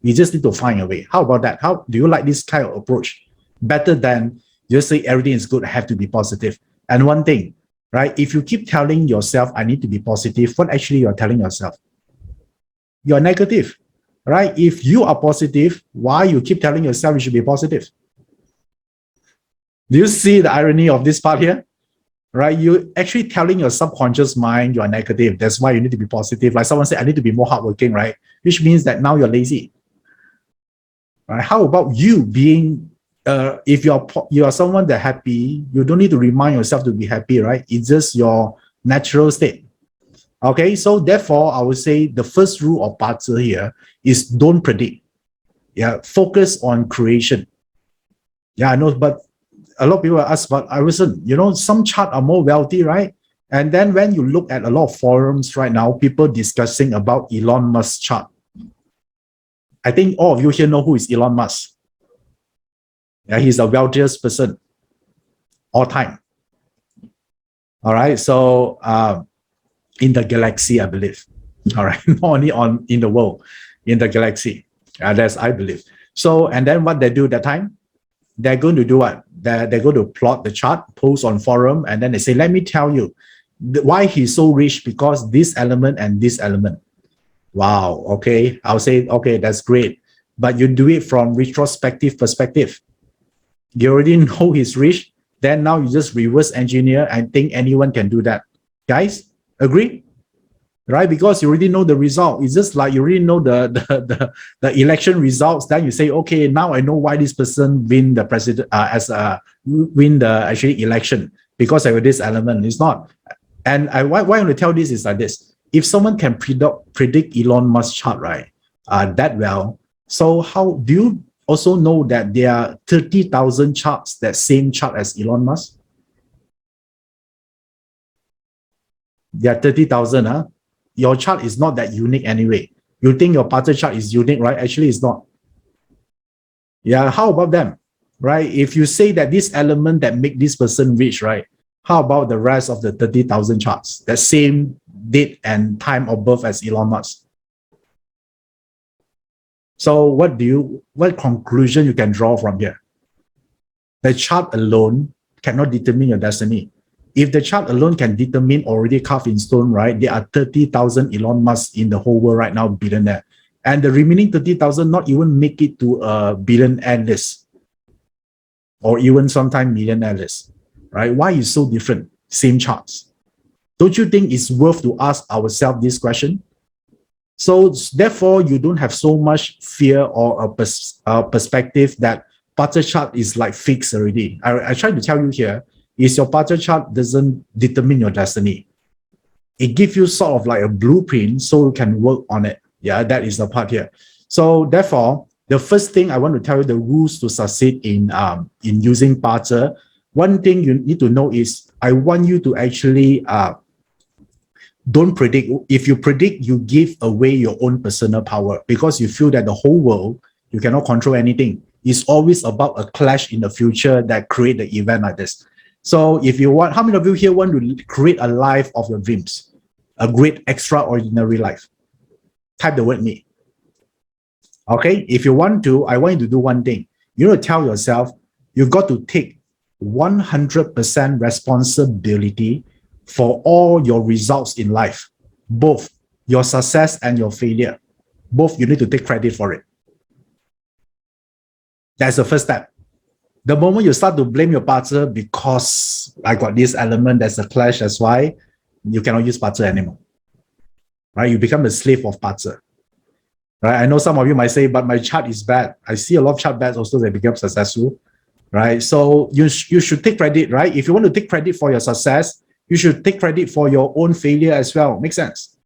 We just need to find a way. How about that? How do you like this kind of approach? Better than just say everything is good, I have to be positive. And one thing, right? If you keep telling yourself, I need to be positive, what actually you're telling yourself? You're negative, right? If you are positive, why you keep telling yourself you should be positive? Do you see the irony of this part here? Right? You actually telling your subconscious mind you are negative. That's why you need to be positive. Like someone said, I need to be more hardworking, right? Which means that now you're lazy. Right? How about you being if you are someone that happy, you don't need to remind yourself to be happy, right? It's just your natural state. Okay, so therefore, I would say the first rule of BaZi here is don't predict. Yeah, focus on creation. Yeah, I know, but a lot of people ask about Iverson. You know, some chart are more wealthy, right? And then when you look at a lot of forums right now, people discussing about Elon Musk's chart. I think all of you here know who is Elon Musk. Yeah, he's the wealthiest person all time. All right, so in the galaxy, I believe. All right, not only in the world, in the galaxy. That's I believe. So, and then what they do that time? They're going to do what? that they're going to plot the chart, post on forum, and then they say, let me tell you why he's so rich, because this element and this element. Wow, okay. I'll say, okay, that's great. But you do it from retrospective perspective. You already know he's rich, then now you just reverse engineer and think anyone can do that. Guys, agree? Right? Because you already know the result. It's just like you already know the election results. Then you say, okay, now I know why this person win the president win the actually election, because of this element. It's not. And why I want to tell this is like this: if someone can predict Elon Musk's chart, right, that well, so how do you also know that there are 30,000 charts, that same chart as Elon Musk? There are 30,000, huh? Your chart is not that unique anyway. You think your party chart is unique, right? Actually, it's not. Yeah, how about them, right? If you say that this element that make this person rich, right? How about the rest of the 30,000 charts? The same date and time of birth as Elon Musk. So what conclusion you can draw from here? The chart alone cannot determine your destiny. If the chart alone can determine already carved in stone, right? There are 30,000 Elon Musk in the whole world right now, billionaire. And the remaining 30,000 not even make it to a billionaire list, or even sometimes millionaire list, right? Why is so different? Same charts. Don't you think it's worth to ask ourselves this question? So therefore, you don't have so much fear or a perspective that party chart is like fixed already. I try to tell you here is your party chart doesn't determine your destiny. It gives you sort of like a blueprint so you can work on it. Yeah, that is the part here. So therefore, the first thing I want to tell you, the rules to succeed in using party. One thing you need to know is I want you to actually don't predict. If you predict, you give away your own personal power, because you feel that the whole world, you cannot control anything. It's always about a clash in the future that create the event like this. So if you want, how many of you here want to create a life of your dreams? A great extraordinary life? Type the word me. Okay, if you want to, I want you to do one thing. You know, tell yourself, you've got to take 100% responsibility for all your results in life, both your success and your failure. Both you need to take credit for it. That's the first step. The moment you start to blame your partner because I got this element, that's a clash, that's why you cannot use partner anymore. Right? You become a slave of partner. Right? I know some of you might say, but my chart is bad. I see a lot of chart bads also that become successful. Right? So you should take credit, right? If you want to take credit for your success, you should take credit for your own failure as well. Makes sense?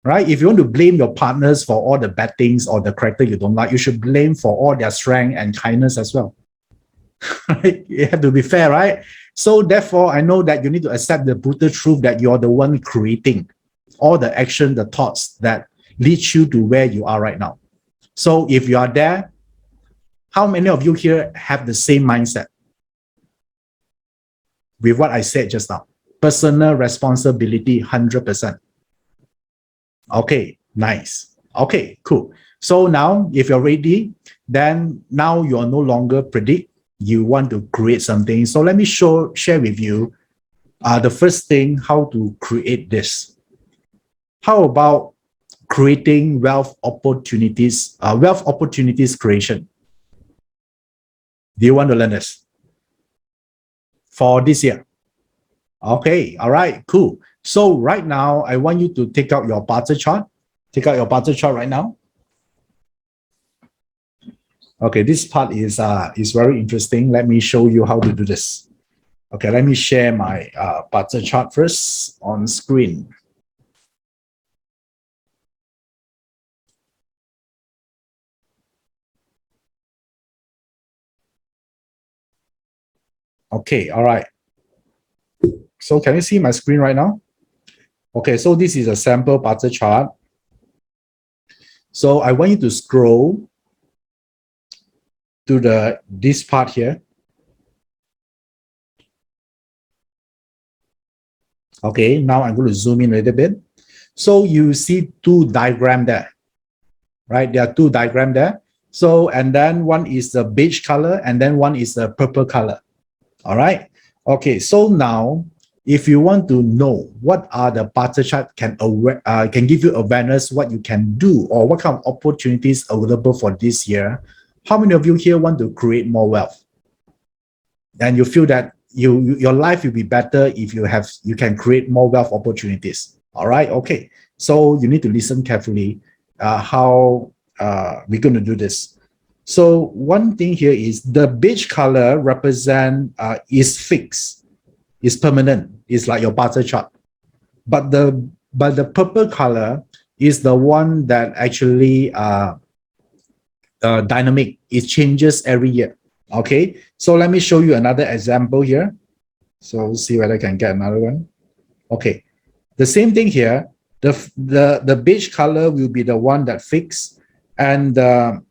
Right? If you want to blame your partners for all the bad things or the character you don't like, you should blame for all their strength and kindness as well. Right? You have to be fair, right? So therefore, I know that you need to accept the brutal truth that you're the one creating all the action, the thoughts that lead you to where you are right now. So if you are there, how many of you here have the same mindset with what I said just now? Personal responsibility, 100%. Okay, nice. Okay, cool. So now, if you're ready, then now you're no longer predict. You want to create something. So let me share with you the first thing, how to create this. How about creating wealth opportunities creation? Do you want to learn this for this year? Okay, all right, cool. So right now, I want you to take out your party chart. Take out your party chart right now. Okay, this part is very interesting. Let me show you how to do this. Okay, let me share my party chart first on screen. Okay, all right. So can you see my screen right now? Okay, so this is a sample party chart. So I want you to scroll to this part here. Okay, now I'm going to zoom in a little bit. So you see two diagrams there, right? There are two diagrams there. So, and then one is the beige color, and then one is the purple color. All right. Okay. So now, if you want to know what are the barter chart can give you awareness what you can do or what kind of opportunities available for this year, how many of you here want to create more wealth? And you feel that your life will be better if you can create more wealth opportunities. All right. Okay. So you need to listen carefully how we're going to do this. So one thing here is the beige color is fixed, is permanent, is like your barter chart. But the purple color is the one that actually dynamic. It changes every year. Okay, so let me show you another example here. So see whether I can get another one. Okay, the same thing here. The beige color will be the one that fixed, and the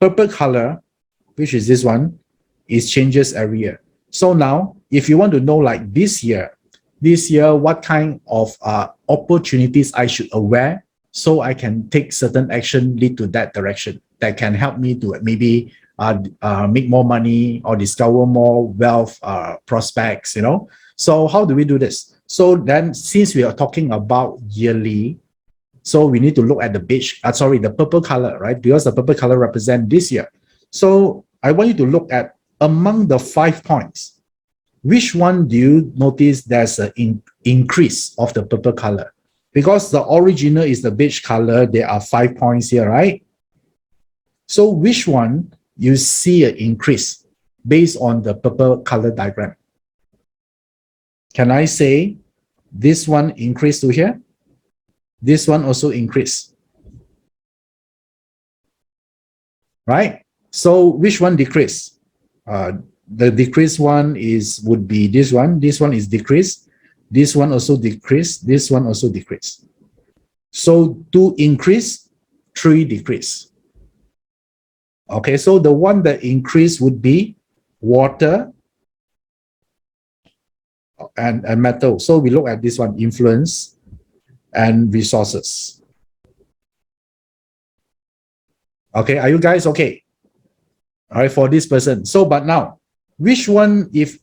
purple color, which is this one, is changes every year. So now, if you want to know like this year, what kind of opportunities I should aware so I can take certain action lead to that direction that can help me to maybe make more money or discover more wealth prospects, you know. So how do we do this? So then since we are talking about yearly, so we need to look at the purple color, right? Because the purple color represents this year. So I want you to look at among the 5 points, which one do you notice there's an increase of the purple color? Because the original is the beige color, there are 5 points here, right? So which one you see an increase based on the purple color diagram? Can I say this one increased to here? This one also increased, right? So which one decreased? The decreased one would be this one. This one is decreased. This one also decreased. This one also decreased. So 2 increase, 3 decrease. Okay, so the one that increased would be water and metal. So we look at this one, influence and resources. Okay, are you guys okay? All right, for this person. So, but now, which one here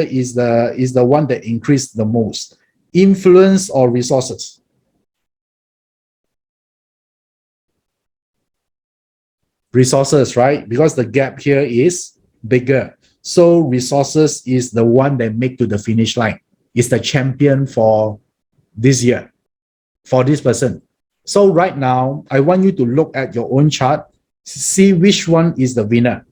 is the one that increased the most? Influence or resources? Resources, right? Because the gap here is bigger. So resources is the one that make to the finish line. It's the champion for this year, for this person. So right now, I want you to look at your own chart, see which one is the winner.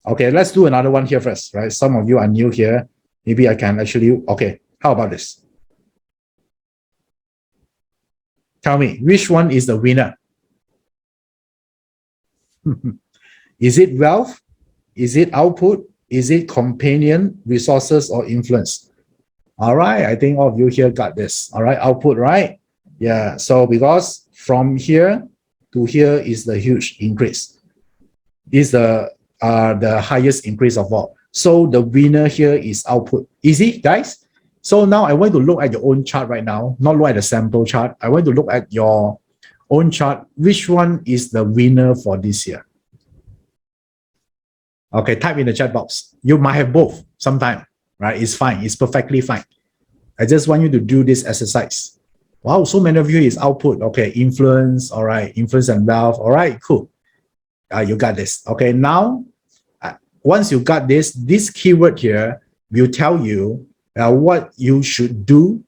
Okay, let's do another one here first, right? Some of you are new here. Maybe I can actually, okay, how about this? Tell me, which one is the winner? Is it wealth? Is it output? Is it companion, resources, or influence? All right, I think all of you here got this. All right, output, right? Yeah, so because from here to here is the huge increase. Is the highest increase of all. So the winner here is output. Easy, guys? So now I want to look at your own chart right now, not look at the sample chart. I want to look at your own chart. Which one is the winner for this year? Okay, type in the chat box. You might have both sometime, right? It's fine. It's perfectly fine. I just want you to do this exercise. Wow, so many of you is output. Okay, influence. All right, influence and wealth. All right, cool. You got this. Okay, now, once you got this keyword here will tell you what you should do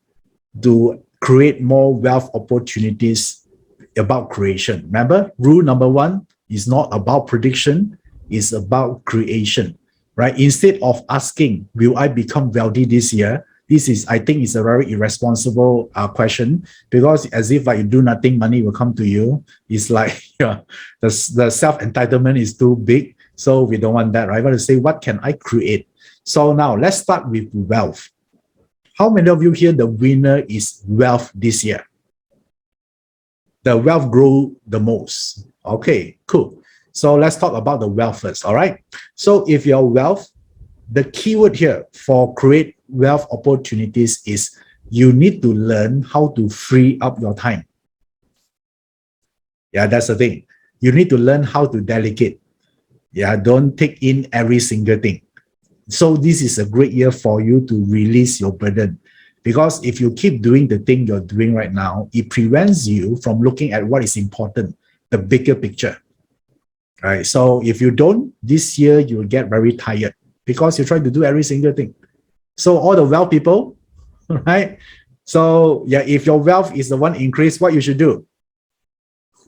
to create more wealth opportunities about creation. Remember, rule number 1 is not about prediction, it's about creation, right? Instead of asking, will I become wealthy this year? This is, I think, is a very irresponsible question, because as if like you do nothing, money will come to you. It's like the self-entitlement is too big. So we don't want that, right? I want to say, what can I create? So now let's start with wealth. How many of you here, the winner is wealth this year? The wealth grow the most. Okay, cool. So let's talk about the wealth first, all right? So if your wealth, the keyword here for create wealth opportunities is you need to learn how to free up your time. Yeah, that's the thing. You need to learn how to delegate. Yeah, don't take in every single thing. So this is a great year for you to release your burden. Because if you keep doing the thing you're doing right now, it prevents you from looking at what is important, the bigger picture. Right. So if you don't, this year you'll get very tired because you try to do every single thing. So all the wealth people, right? So yeah, if your wealth is the one increase, what you should do?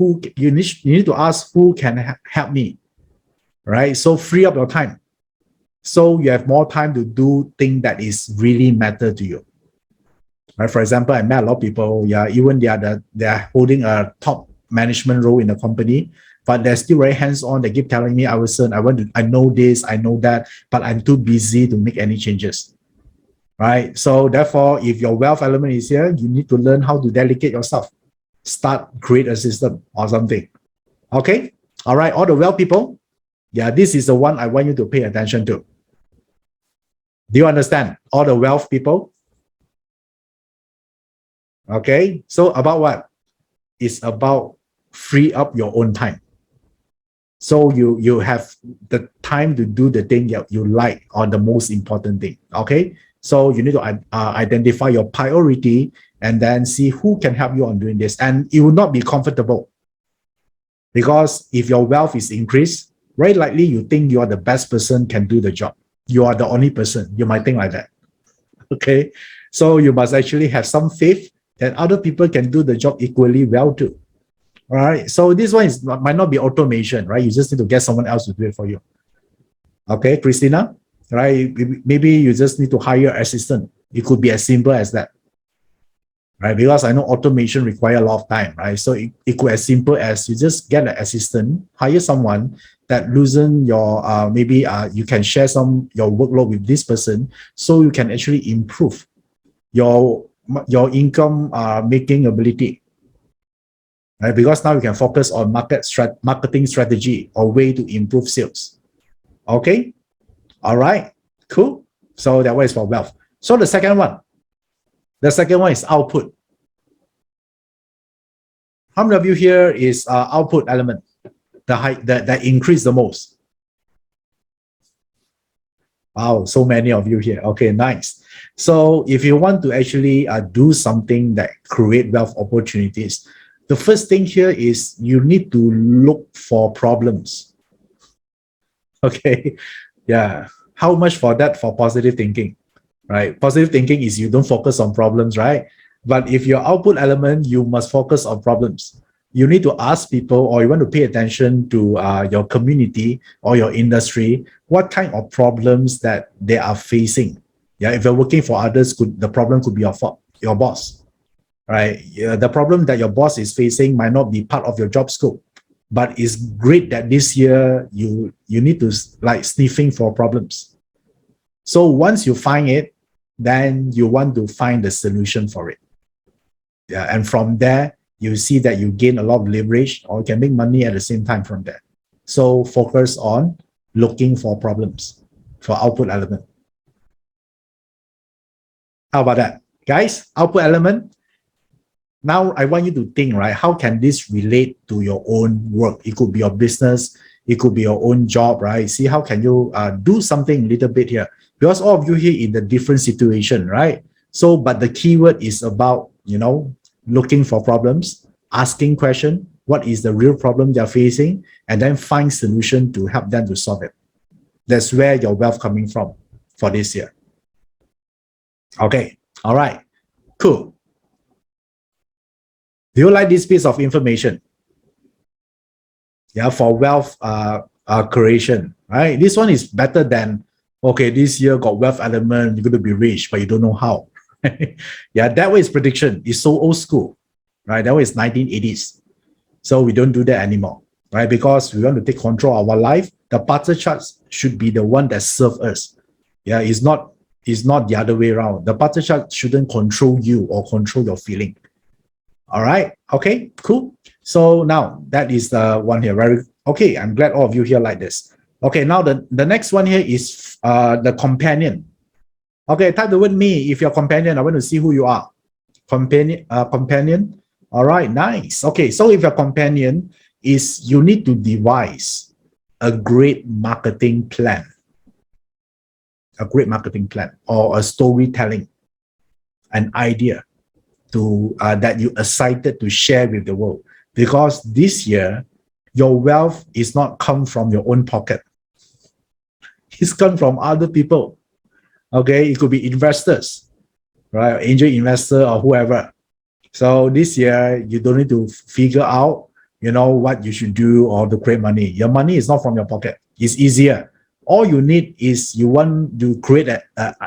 You need to ask who can help me, right? So free up your time. So you have more time to do things that is really matter to you. Right? For example, I met a lot of people, yeah, even they are holding a top management role in the company, but they're still very hands-on. They keep telling me, Iverson, I know this, I know that, but I'm too busy to make any changes. Right? So therefore, if your wealth element is here, you need to learn how to delegate yourself. Create a system or something. Okay? All right, all the wealth people, yeah, this is the one I want you to pay attention to. Do you understand? All the wealth people? Okay, so about what? It's about free up your own time. So you have the time to do the thing that you like or the most important thing. Okay, so you need to identify your priority and then see who can help you on doing this. And it will not be comfortable because if your wealth is increased, very likely you think you are the best person can do the job. You are the only person. You might think like that. Okay, so you must actually have some faith that other people can do the job equally well too. All right. So this one might not be automation, right? You just need to get someone else to do it for you. Okay, Christina, right? Maybe you just need to hire an assistant. It could be as simple as that, right? Because I know automation require a lot of time, right? So it could as simple as you just get an assistant, hire someone that loosen your maybe you can share your workload with this person, so you can actually improve your income making ability. Right? Because now you can focus on marketing strategy or way to improve sales. Okay, all right, cool. So that one is for wealth. So the second one is output. How many of you here is output element, that increase the most? Wow, so many of you here. Okay, nice. So if you want to actually do something that create wealth opportunities, the first thing here is you need to look for problems. Okay, yeah. How much for that for positive thinking, right? Positive thinking is you don't focus on problems, right? But if your output element, you must focus on problems. You need to ask people, or you want to pay attention to your community or your industry, what kind of problems that they are facing. Yeah, if you're working for others, the problem could be your boss, right? Yeah, the problem that your boss is facing might not be part of your job scope, but it's great that this year you need to like sniffing for problems. So once you find it, then you want to find the solution for it. Yeah, and from there you see that you gain a lot of leverage or you can make money at the same time from there. So focus on looking for problems for output element. How about that, guys? Output element. Now I want you to think, right? How can this relate to your own work? It could be your business, it could be your own job, right? See how can you do something a little bit here, because all of you here in the different situation, right? So, but the keyword is about, looking for problems, asking question, what is the real problem they're facing, and then find solution to help them to solve it. That's where your wealth coming from for this year. Okay, all right, cool. Do you like this piece of information? Yeah, for wealth creation, right? This one is better than, okay, this year got wealth element, you're going to be rich, but you don't know how. Yeah, that way is prediction. It's so old school, right? That way is 1980s. So we don't do that anymore, right? Because we want to take control of our life. The party charts should be the one that serve us. Yeah, it's not the other way around. The party chart shouldn't control you or control your feeling. All right. Okay, cool. So now that is the one here. Very okay. I'm glad all of you here like this. Okay, now the next one here is the companion. Okay, type the word me if you're companion. I want to see who you are. Companion. All right, nice. Okay, so if your companion is, you need to devise a great marketing plan, or a storytelling, an idea to that you excited to share with the world. Because this year, your wealth is not come from your own pocket. It's come from other people. Okay, it could be investors, right? Angel investor or whoever. So this year, you don't need to figure out, what you should do or to create money. Your money is not from your pocket. It's easier. All you need is you want to create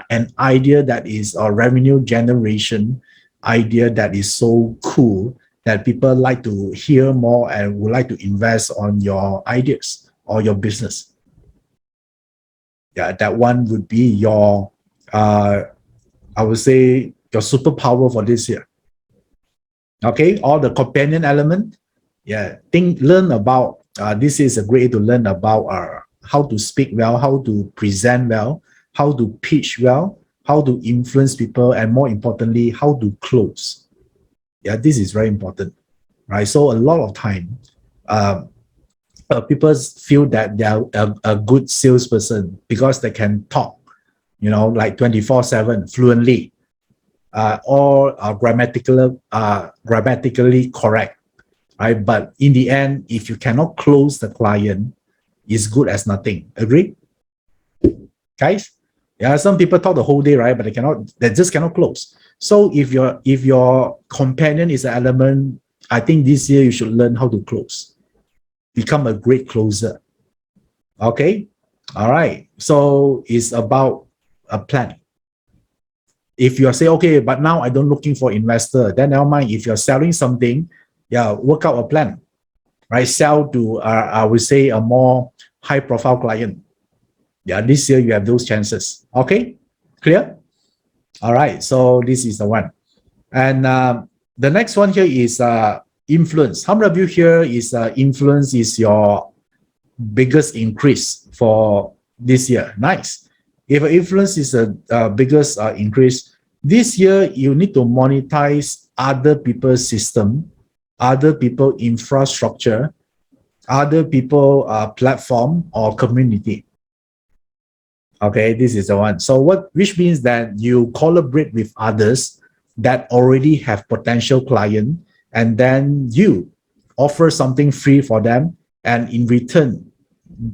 an idea that is a revenue generation idea that is so cool that people like to hear more and would like to invest on your ideas or your business. Yeah, that one would be your, I would say, your superpower for this year. Okay, all the companion element. Yeah, learn about, this is a great to learn about how to speak well, how to present well, how to pitch well, how to influence people, and more importantly, how to close. Yeah, this is very important, right? So a lot of time, people feel that they are a good salesperson because they can talk, like 24/7 fluently, or grammatically correct, right? But in the end, if you cannot close the client, it's good as nothing. Agree, guys? Yeah, some people talk the whole day, right? But they just cannot close. So if your companion is an element, I think this year you should learn how to close. Become a great closer. Okay? All right. So it's about a plan. If you say, okay, but now I don't looking for investor, then never mind. If you're selling something, yeah, work out a plan, right? Sell to, I would say, a more high profile client. Yeah, this year you have those chances. Okay, clear? All right, so this is the one. And the next one here is influence. How many of you here is influence is your biggest increase for this year? Nice. If influence is a biggest increase, this year you need to monetize other people's system, other people infrastructure, other people platform or community. Okay, this is the one. So which means that you collaborate with others that already have potential client, and then you offer something free for them, and in return,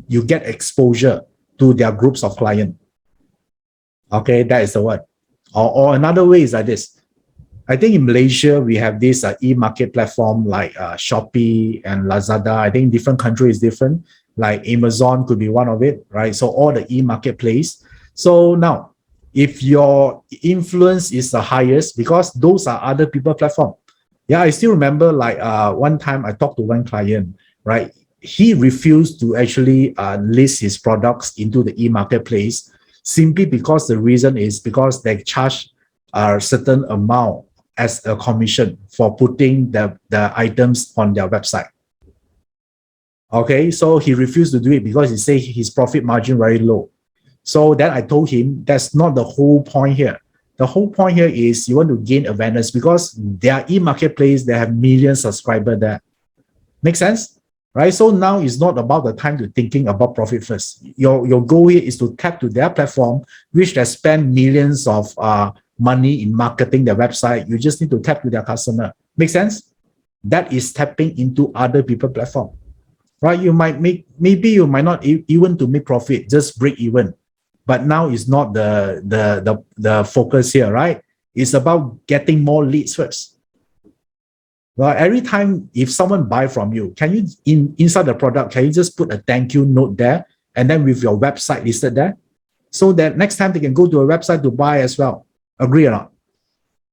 you get exposure to their groups of client. Okay, that is the one. Or another way is like this. I think in Malaysia, we have this e-market platform like Shopee and Lazada. I think different countries is different. Like Amazon could be one of it, right? So all the e-marketplace. So now, if your influence is the highest, because those are other people platform. Yeah, I still remember like one time I talked to one client, right? He refused to actually list his products into the e-marketplace simply because the reason is because they charge a certain amount as a commission for putting the items on their website. Okay, so he refused to do it because he said his profit margin very low. So then I told him that's not the whole point here. The whole point here is you want to gain awareness because their e-marketplace, they have millions of subscribers there. Make sense? Right? So now it's not about the time to thinking about profit first. Your goal here is to tap to their platform, which they spend millions of money in marketing their website. You just need to tap to their customer. Make sense? That is tapping into other people's platform. Right? You might maybe you might not even to make profit, just break even. But now it's not the focus here, right? It's about getting more leads first. Well, every time if someone buy from you, can you inside the product, can you just put a thank you note there and then with your website listed there? So that next time they can go to a website to buy as well. Agree or not?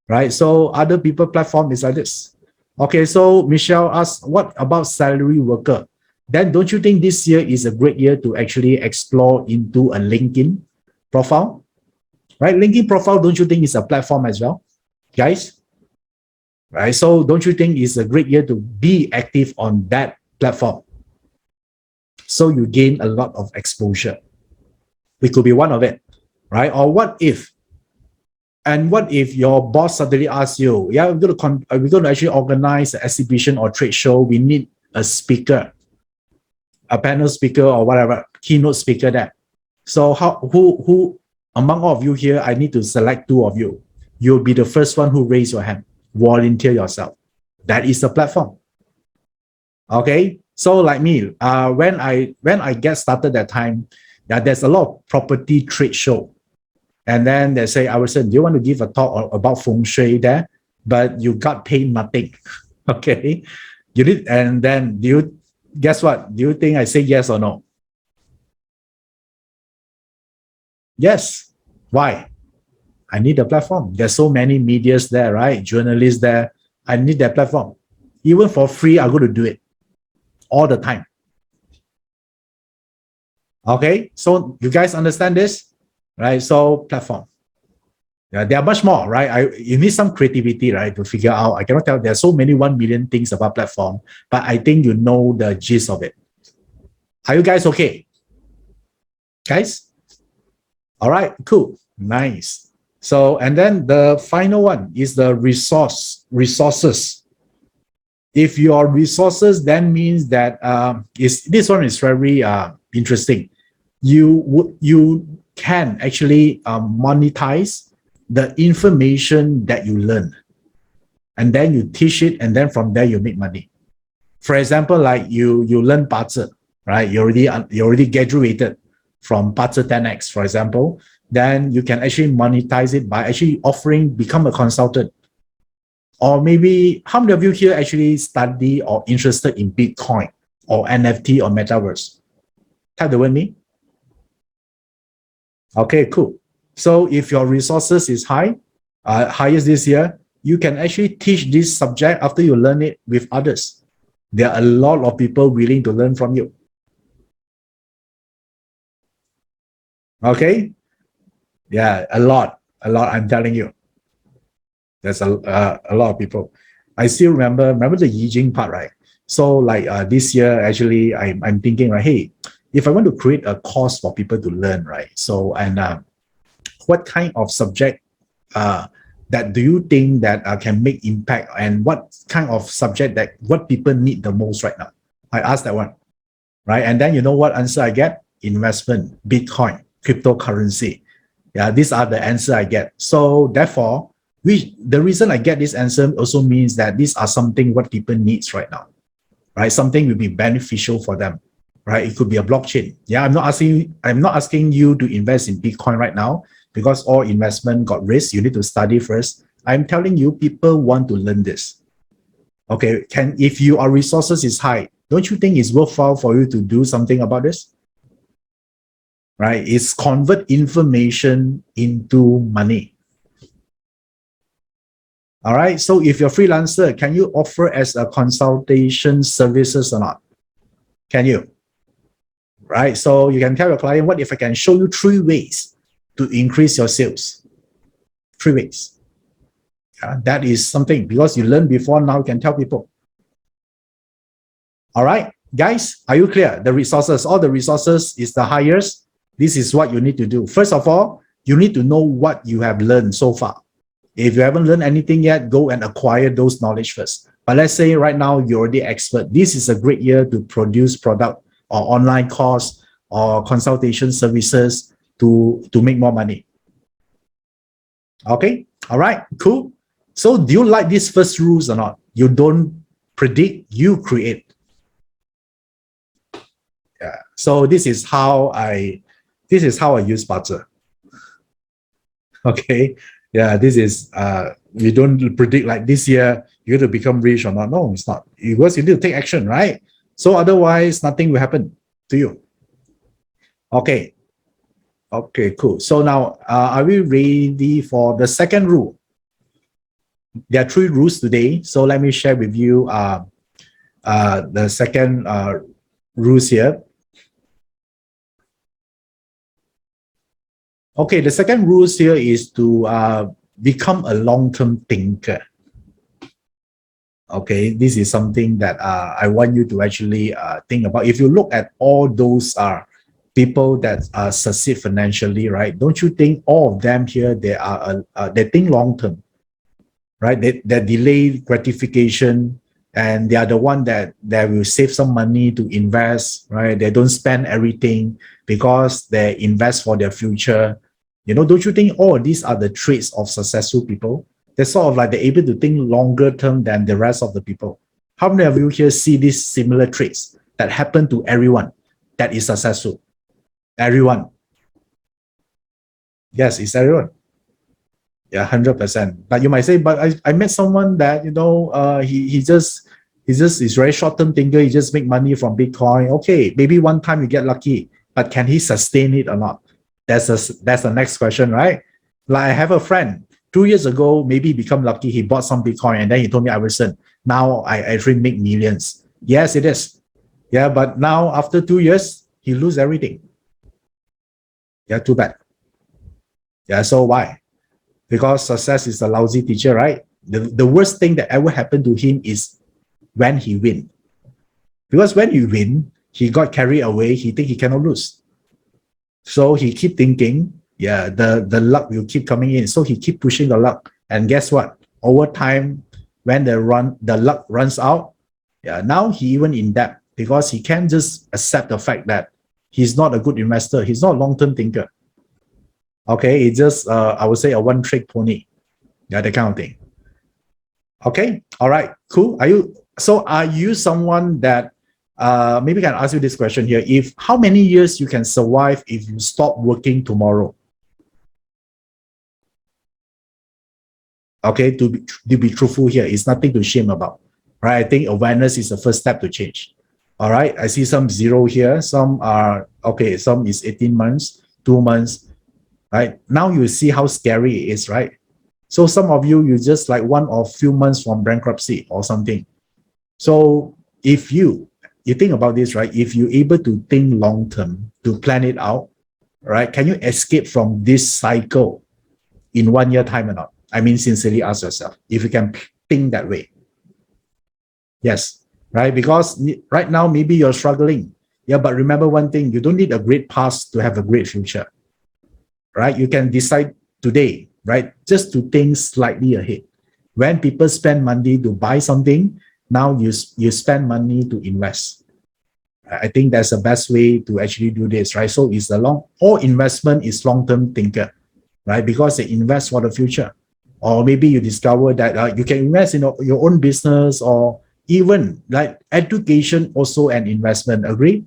Right? So other people platform is like this. Okay, so Michelle asks, what about salary worker? Then don't you think this year is a great year to actually explore into a LinkedIn profile? Right? LinkedIn profile, don't you think is a platform as well? Guys? Right? So don't you think it's a great year to be active on that platform? So you gain a lot of exposure. It could be one of it, right? Or what if And what if your boss suddenly asks you, yeah, we're going to actually organize an exhibition or trade show. We need a speaker, a panel speaker or whatever, keynote speaker there. So who among all of you here, I need to select two of you. You'll be the first one who raise your hand. Volunteer yourself. That is the platform. Okay. So like me, when I get started that time, yeah, there's a lot of property trade show. And then they say, Iverson, do you want to give a talk about Feng Shui there? But you got paid nothing. Okay. You did, and then guess what? Do you think I say yes or no? Yes. Why? I need a platform. There's so many medias there, right? Journalists there. I need that platform. Even for free, I'm going to do it all the time. Okay. So you guys understand this? Right? So platform. Yeah, there are much more, right? You need some creativity, right, to figure out. I cannot tell. There are so many 1 million things about platform, but I think you know the gist of it. Are you guys okay? Guys? All right, cool. Nice. So, and then the final one is the resources. If your resources then means that this one is very interesting. You can actually monetize the information that you learn, and then you teach it, and then from there you make money. For example, like you learn BaZi, right? You already graduated from BaZi 10x, for example. Then you can actually monetize it by actually become a consultant. Or maybe, how many of you here actually study or interested in Bitcoin or NFT or Metaverse? Type the word me. Okay, cool. So if your resources is highest this year, you can actually teach this subject after you learn it with others. There are a lot of people willing to learn from you. Okay? Yeah, a lot, I'm telling you. There's a lot of people. I still remember the Yijing part, right? So like this year, actually, I'm thinking, right, hey, if I want to create a course for people to learn, right? So, and what kind of subject that do you think that can make impact, and what kind of subject that what people need the most right now? I asked that one, right? And then you know what answer I get? Investment, Bitcoin, cryptocurrency. Yeah, these are the answer I get. So therefore, the reason I get this answer also means that these are something what people needs right now, right? Something will be beneficial for them, right? It could be a blockchain. Yeah, I'm not asking you to invest in Bitcoin right now, because all investment got risk. You need to study first. I'm telling you, people want to learn this. Okay, if your resources is high, don't you think it's worthwhile for you to do something about this? Right? It's convert information into money. All right. So if you're a freelancer, can you offer as a consultation services or not? Can you? Right. So you can tell your client, what if I can show you 3 ways to increase your sales? 3 ways. That is something, because you learned before, now you can tell people. All right, guys, are you clear? The resources, all the resources is the highest. This is what you need to do. First of all, you need to know what you have learned so far. If you haven't learned anything yet, go and acquire those knowledge first. But let's say right now you're already expert. This is a great year to produce product or online course or consultation services to make more money. Okay, all right, cool. So do you like these first rules or not? You don't predict, you create. Yeah. So this is how I use BaZi. Okay. Yeah, this is we don't predict like this year you're going to become rich or not. No, it's not. Because you need to take action, right? So otherwise nothing will happen to you. Okay. Okay, cool. So now are we ready for the second rule? There are 3 rules today. So let me share with you the second rules here. Okay, the second rules here is to become a long-term thinker. Okay, this is something that I want you to actually think about. If you look at all those people that succeed financially, right? Don't you think all of them here, they think long term, right? They delay gratification, and they are the one that will save some money to invest, right? They don't spend everything because they invest for their future. Don't you think all of these are the traits of successful people? They're sort of like they're able to think longer term than the rest of the people. How many of you here see these similar traits that happen to everyone that is successful? Everyone. Yes, it's everyone. Yeah, 100%. But you might say, but I met someone that, he just is very short-term thinker. He just make money from Bitcoin. Okay, maybe one time you get lucky, but can he sustain it or not? That's the next question, right? Like I have a friend 2 years ago, maybe become lucky. He bought some Bitcoin and then he told me, Iverson, now I actually make millions. Yes, it is. Yeah, but now after 2 years, he lose everything. Yeah, too bad. Yeah, so why? Because success is a lousy teacher, right? The worst thing that ever happened to him is when he win. Because when you win, he got carried away. He think he cannot lose. So he keep thinking, yeah, the luck will keep coming in. So he keep pushing the luck. And guess what? Over time, when the luck runs out, yeah, now he even in debt because he can't just accept the fact that he's not a good investor. He's not a long-term thinker. Okay, it's just I would say a one-trick pony. Yeah, that kind of thing. Okay, all right, cool. Are you someone that maybe I can ask you this question here? If how many years you can survive if you stop working tomorrow? Okay, to be truthful here, it's nothing to shame about, right? I think awareness is the first step to change. All right, I see some zero here. Some are okay. Some is 18 months, 2 months. Right now, you see how scary it is, right? So some of you just like one or few months from bankruptcy or something. So if you think about this, right? If you're able to think long term, to plan it out, right? Can you escape from this cycle in 1 year time or not? I mean, sincerely ask yourself if you can think that way. Yes, right? Because right now, maybe you're struggling. Yeah, but remember one thing, you don't need a great past to have a great future. Right? You can decide today, right? Just to think slightly ahead. When people spend money to buy something, now you spend money to invest. I think that's the best way to actually do this, right? So it's all investment is long-term thinker, right? Because they invest for the future. Or maybe you discover that you can invest in your own business, or even like education also an investment. Agree?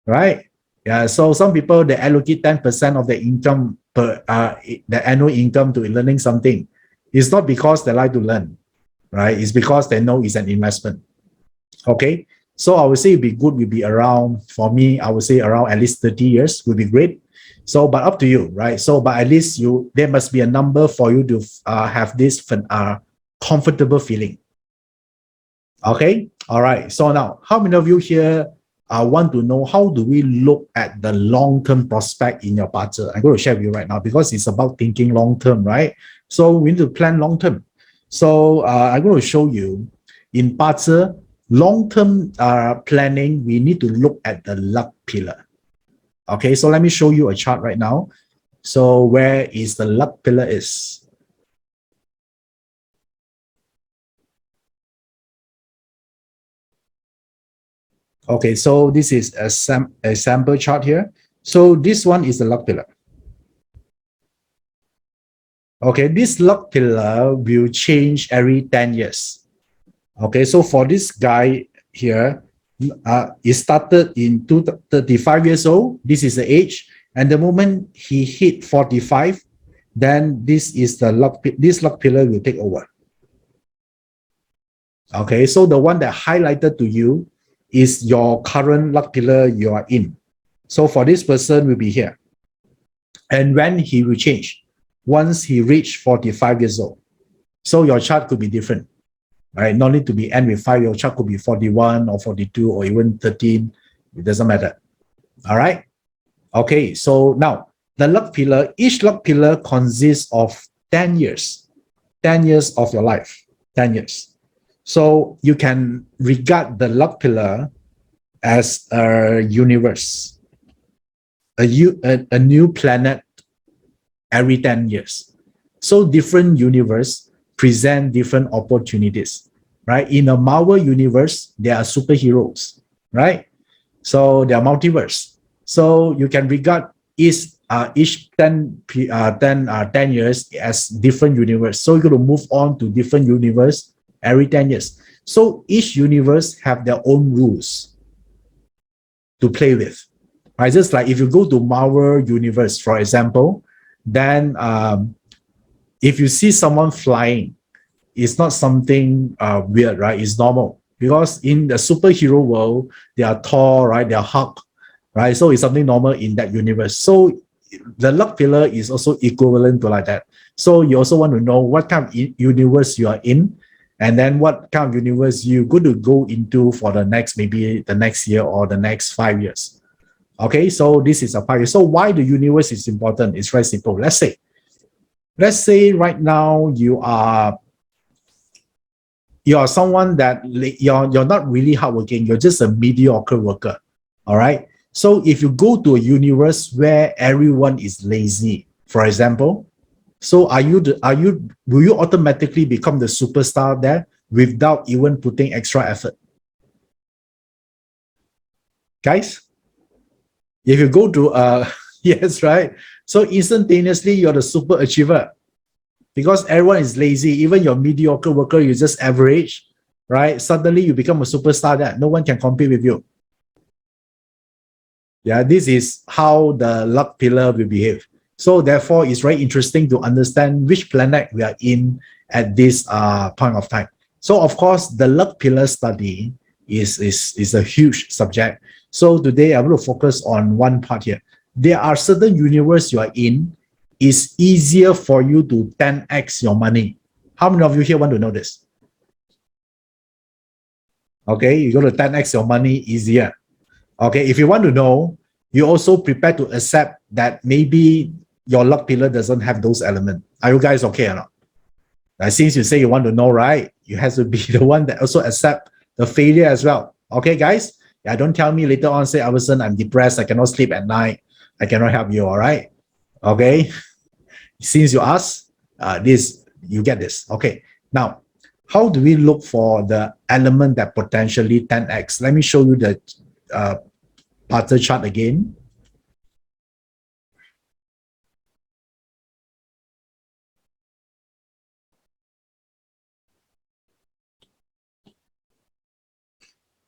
Right? Yeah, so some people they allocate 10% of their income the annual income to learning something. It's not because they like to learn, right? It's because they know it's an investment. Okay, so I would say it'd be good. We'd be around, for me, I would say around at least 30 years would be great. So, but up to you, right? So, but at least there must be a number for you to have this comfortable feeling. Okay, all right. So now, how many of you here want to know how do we look at the long-term prospect in your budget? I'm going to share with you right now because it's about thinking long-term, right? So we need to plan long-term. So I'm going to show you in budget, long-term planning, we need to look at the luck pillar. Okay, so let me show you a chart right now. So where is the luck pillar is? Okay, so this is a sample chart here. So this one is the luck pillar. Okay, this luck pillar will change every 10 years. Okay, so for this guy here, it started in 35 years old. This is the age. And the moment he hit 45, then this luck pillar will take over. Okay, so the one that highlighted to you is your current luck pillar you are in. So for this person will be here. And when he will change, once he reach 45 years old. So your chart could be different, right? No need to be end with 5. Your chart could be 41 or 42 or even 13. It doesn't matter. All right. Okay. So now the luck pillar, each luck pillar consists of 10 years, 10 years of your life, 10 years. So you can regard the luck pillar as a universe. a new planet every 10 years. So different universe present different opportunities, right? In a Marvel universe, there are superheroes, right? So there are multiverse. So you can regard each 10 years as different universe. So you're going to move on to different universe every 10 years. So each universe have their own rules to play with. Right? Just like if you go to Marvel universe, for example, then if you see someone flying, it's not something weird, right? It's normal. Because in the superhero world, they are Thor, right? They are Hulk, right? So it's something normal in that universe. So the luck pillar is also equivalent to like that. So you also want to know what kind of universe you are in, and then what kind of universe you're going to go into for the next, maybe the next year or the next 5 years. Okay, so this is a 5 years. So why the universe is important? It's very simple. Let's say right now you are someone that you're not really hardworking. You're just a mediocre worker. All right. So if you go to a universe where everyone is lazy, for example, so will you automatically become the superstar there without even putting extra effort? Guys, if you go to yes, right? So instantaneously you're the super achiever. Because everyone is lazy, even your mediocre worker, you're just average, right? Suddenly you become a superstar that no one can compete with you. Yeah, this is how the luck pillar will behave. So therefore, it's very interesting to understand which planet we are in at this point of time. So of course, the luck pillar study is a huge subject. So today I will focus on one part here. There are certain universe you are in, it's easier for you to 10x your money. How many of you here want to know this? Okay, you go to 10x your money easier. Okay, if you want to know, you also prepare to accept that maybe your luck pillar doesn't have those elements. Are you guys okay or not? Since you say you want to know, right? You have to be the one that also accept the failure as well. Okay, guys? Yeah, don't tell me later on, say, Iverson, I'm depressed, I cannot sleep at night, I cannot help you, all right? Okay? Since you ask, you get this. Okay. Now, how do we look for the element that potentially 10x? Let me show you the Barter chart again.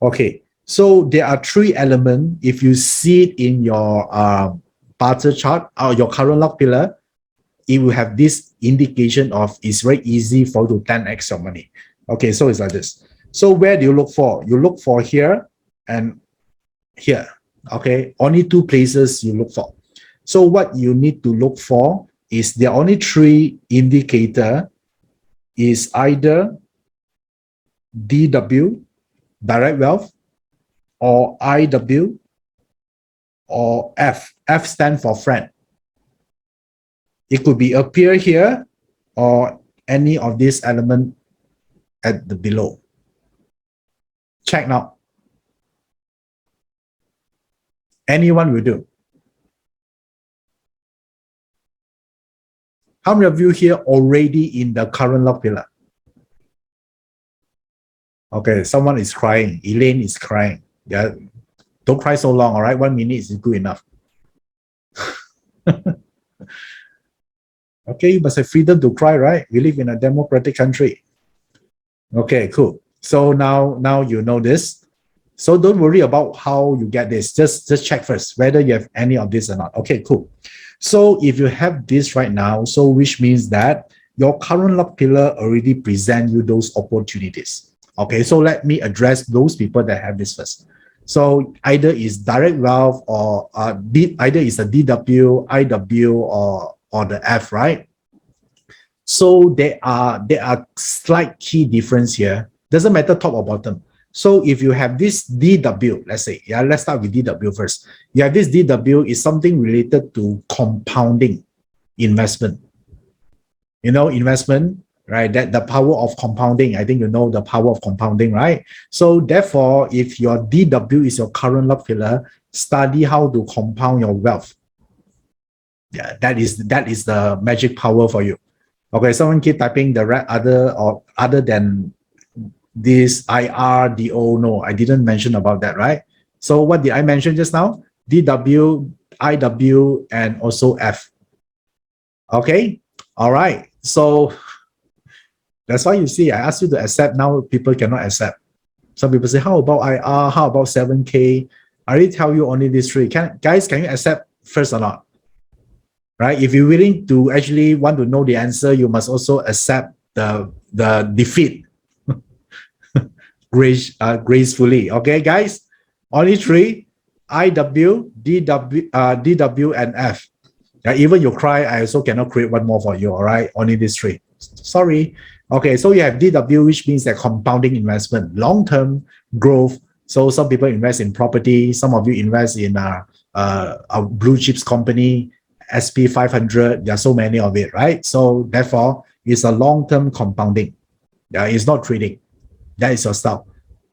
Okay. So there are three elements. If you see it in your Barter chart or your current luck pillar, it will have this indication of it's very easy for you to 10x your money. Okay, so it's like this. So where do you look for? You look for here and here. Okay, only two places you look for. So what you need to look for is the only three indicator is either DW, direct wealth, or IW, or F. F stand for friend. It could be appear here or any of these element at the below. Check now. Anyone will do. How many of you here already in the current luck pillar? Okay, someone is crying. Elaine is crying. Yeah, don't cry so long, all right? 1 minute is good enough. Okay, you must have freedom to cry, right? We live in a democratic country. Okay, cool. So now you know this. So don't worry about how you get this. Just check first whether you have any of this or not. Okay, cool. So if you have this right now, so which means that your current luck pillar already present you those opportunities. Okay, so let me address those people that have this first. So either is direct wealth or either is a DW, IW, or the F, right? So there are slight key difference here. Doesn't matter top or bottom. So if you have this DW, let's say, yeah, let's start with DW first. You have this DW is something related to compounding investment. You know, investment, right? That the power of compounding. I think you know the power of compounding, right? So therefore, if your DW is your current luck pillar, study how to compound your wealth. Yeah, that is the magic power for you. Okay, someone keep typing the other than this IRDO. No, I didn't mention about that, right? So what did I mention just now? DW, IW, and also F. Okay, all right. So that's why you see I asked you to accept. Now people cannot accept. Some people say, how about IR? How about 7K? I already tell you only these three. Can you accept first or not? Right? If you're willing to actually want to know the answer, you must also accept the defeat gracefully. Okay, guys? Only three: IW, DW, and F. Yeah, even you cry, I also cannot create one more for you. All right, only these three. Sorry. Okay, so you have DW, which means that compounding investment, long-term growth. So some people invest in property. Some of you invest in a blue chips company, SP 500. There are so many of it, right? So therefore, it's a long-term compounding. It's not trading. That is your style.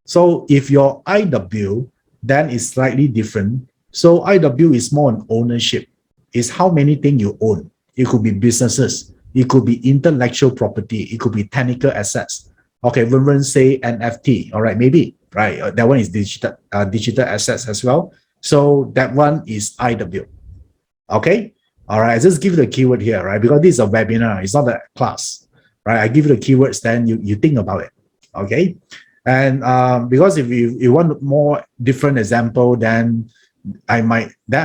So if your IW, then it's slightly different. So IW is more on ownership. It's how many things you own. It could be businesses. It could be intellectual property. It could be technical assets. Okay, Vivian say NFT. All right, maybe, right? That one is digital assets as well. So that one is IW. Okay, all right. I just give you the keyword here, right? Because this is a webinar. It's not a class, right? I give you the keywords, then you think about it. Okay, and because if you want more different example, then I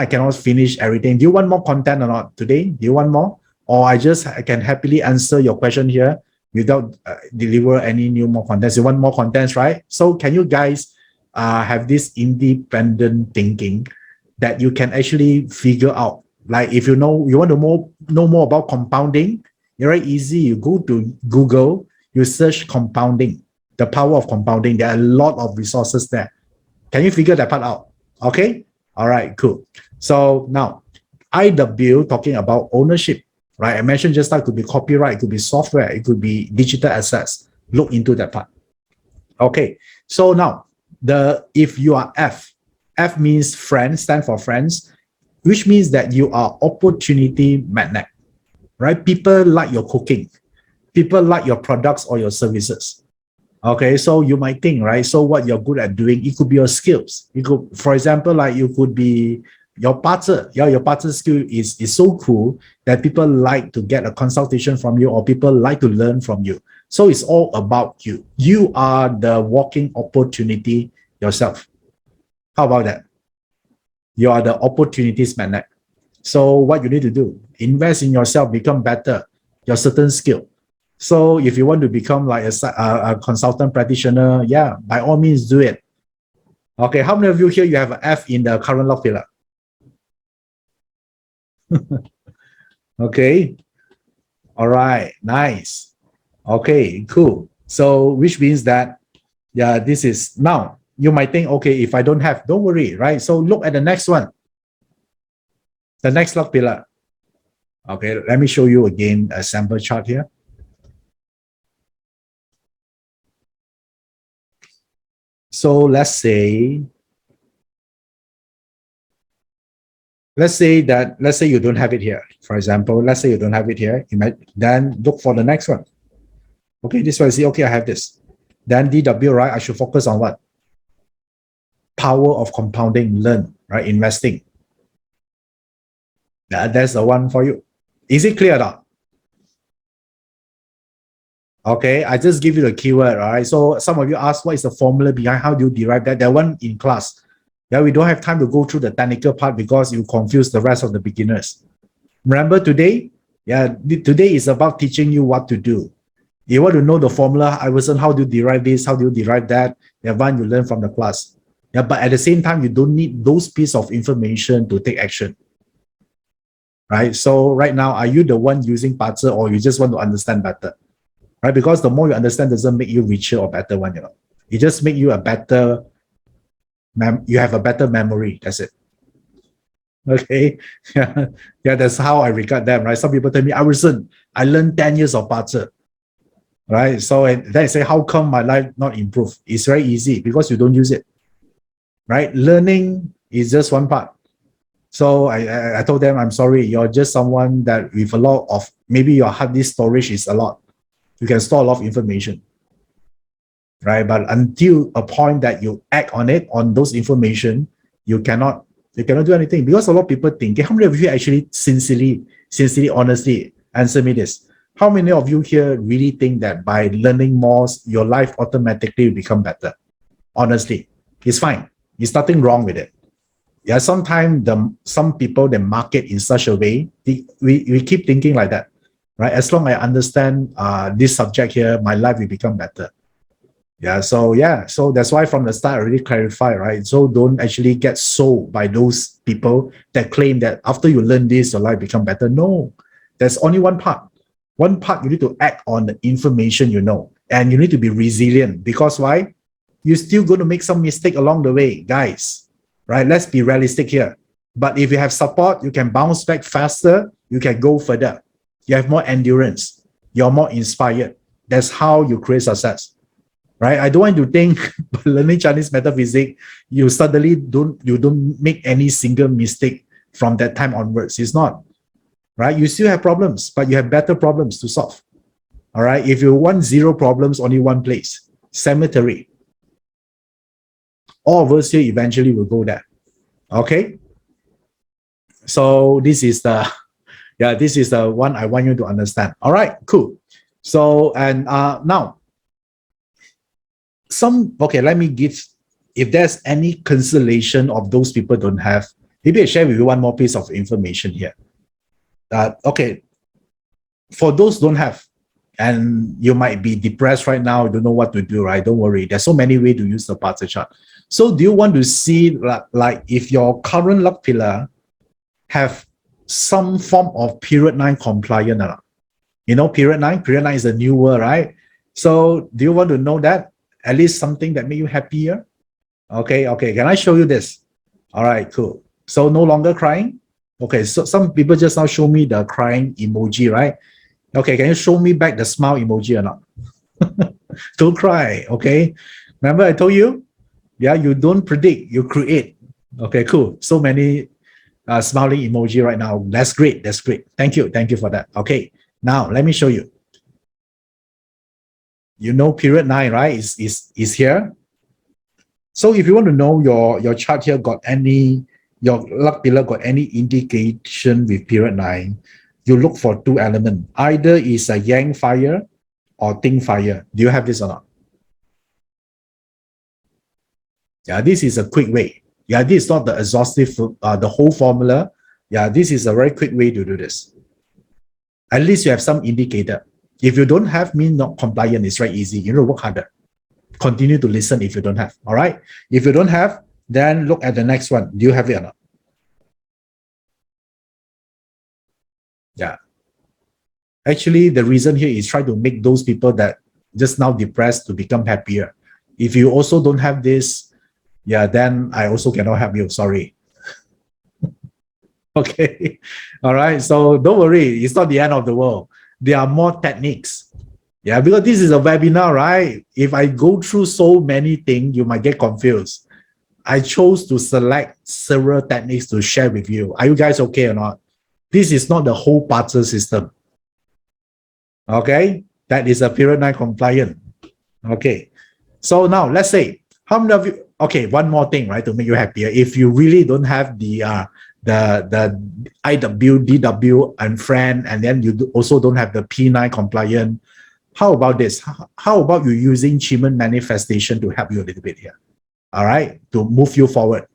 cannot finish everything. Do you want more content or not today? Do you want more? Or I can happily answer your question here without deliver any new more contents. You want more contents, right? So can you guys have this independent thinking that you can actually figure out? Like if you want to know more about compounding, it's very easy. You go to Google, you search compounding, the power of compounding. There are a lot of resources there. Can you figure that part out? Okay. All right, cool. So now, IW talking about ownership, right? I mentioned just that it could be copyright, it could be software, it could be digital assets. Look into that part. Okay. So now, if you are F means friends, stand for friends, which means that you are opportunity magnet, right? People like your cooking, people like your products or your services. Okay, so you might think, right? So what you're good at doing, it could be your skills. You could, for example, like you could be your partner. Yeah, your partner skill is so cool that people like to get a consultation from you or people like to learn from you. So it's all about you. You are the walking opportunity yourself. How about that? You are the opportunities magnet. So what you need to do, invest in yourself, become better, your certain skill. So if you want to become like a consultant practitioner, yeah, by all means do it. Okay, how many of you here you have an F in the current log pillar? Okay, all right, nice. Okay, cool. So which means that, yeah, this is now you might think, okay, if I don't have, don't worry, right? So look at the next one, the next log pillar. Okay, let me show you again a sample chart here. So let's say you don't have it here. For example, let's say you don't have it here. You might then look for the next one. Okay, this one, see, okay, I have this. Then DW, right? I should focus on what? Power of compounding, learn, right? Investing. That's the one for you. Is it clear now? Okay, I just give you the keyword, all right? So some of you ask, what is the formula behind? How do you derive that? That one in class. Yeah, we don't have time to go through the technical part because you confuse the rest of the beginners. Remember today? Yeah, today is about teaching you what to do. You want to know the formula, Iverson, how do you derive this? How do you derive that? The one you learn from the class. Yeah, but at the same time, you don't need those pieces of information to take action. Right? So right now, are you the one using parts or you just want to understand better? Right? Because the more you understand doesn't make you richer or better one, It just make you a better, you have a better memory. That's it. Okay. Yeah, that's how I regard them, right? Some people tell me, Iverson, I learned 10 years of parts. Right? So and then I say, how come my life not improve? It's very easy because you don't use it. Right? Learning is just one part. So I told them, I'm sorry, you're just someone that with a lot of, maybe your hard disk storage is a lot. You can store a lot of information, right? But until a point that you act on it, on those information, you cannot do anything. Because a lot of people think, how many of you actually sincerely, honestly answer me this? How many of you here really think that by learning more, your life automatically will become better? Honestly, it's fine. There's nothing wrong with it. Yeah, sometimes some people they market in such a way, we keep thinking like that, right? As long as I understand this subject here, my life will become better. So that's why from the start I already clarified, right? So don't actually get sold by those people that claim that after you learn this, your life become better. No, there's only one part. One part you need to act on the information you know, and you need to be resilient. Because why? You're still going to make some mistake along the way, guys. Right? Let's be realistic here. But if you have support, you can bounce back faster. You can go further. You have more endurance. You're more inspired. That's how you create success. Right? I don't want you to think by learning Chinese metaphysics, you suddenly don't make any single mistake from that time onwards. It's not. Right? You still have problems, but you have better problems to solve. All right. If you want zero problems, only one place, cemetery. All of us here eventually will go there. Okay. So this is the one I want you to understand. All right, cool. So and now let me give, if there's any consolation of those people don't have, maybe I share with you one more piece of information here. Okay, for those don't have, and you might be depressed right now, you don't know what to do, right? Don't worry. There's so many ways to use the BaZi chart. So do you want to see like if your current luck pillar have some form of period 9 compliant or not? You know, period 9 is a new word, right? So do you want to know that? At least something that make you happier? Okay. Can I show you this? All right, cool. So no longer crying? Okay, so some people just now show me the crying emoji, right? Okay, can you show me back the smile emoji or not? Don't cry, okay? Remember I told you? Yeah, you don't predict, you create. Okay, cool. So many smiling emoji right now. That's great. Thank you for that. Okay, now let me show you. You know period 9, right? Is here. So if you want to know your chart here got any, your luck pillar got any indication with period 9, you look for two elements. Either is a yang fire or ting fire. Do you have this or not? Yeah, this is a quick way. Yeah, this is not the exhaustive, the whole formula. Yeah, this is a very quick way to do this. At least you have some indicator. If you don't have, mean not compliant, it's very easy. You know, work harder. Continue to listen if you don't have. All right. If you don't have, then look at the next one. Do you have it or not? Yeah. Actually, the reason here is try to make those people that just now depressed to become happier. If you also don't have this, yeah, then I also cannot help you. Sorry. Okay. All right. So don't worry. It's not the end of the world. There are more techniques. Yeah, because this is a webinar, right? If I go through so many things, you might get confused. I chose to select several techniques to share with you. Are you guys okay or not? This is not the whole BaZi system. Okay, that is a period 9 compliant. Okay, so now let's say how many of you? Okay, one more thing, right, to make you happier. If you really don't have the IW, DW, and friend, and then you also don't have the P9 compliant, how about this? How about you using Chiman manifestation to help you a little bit here? All right, to move you forward.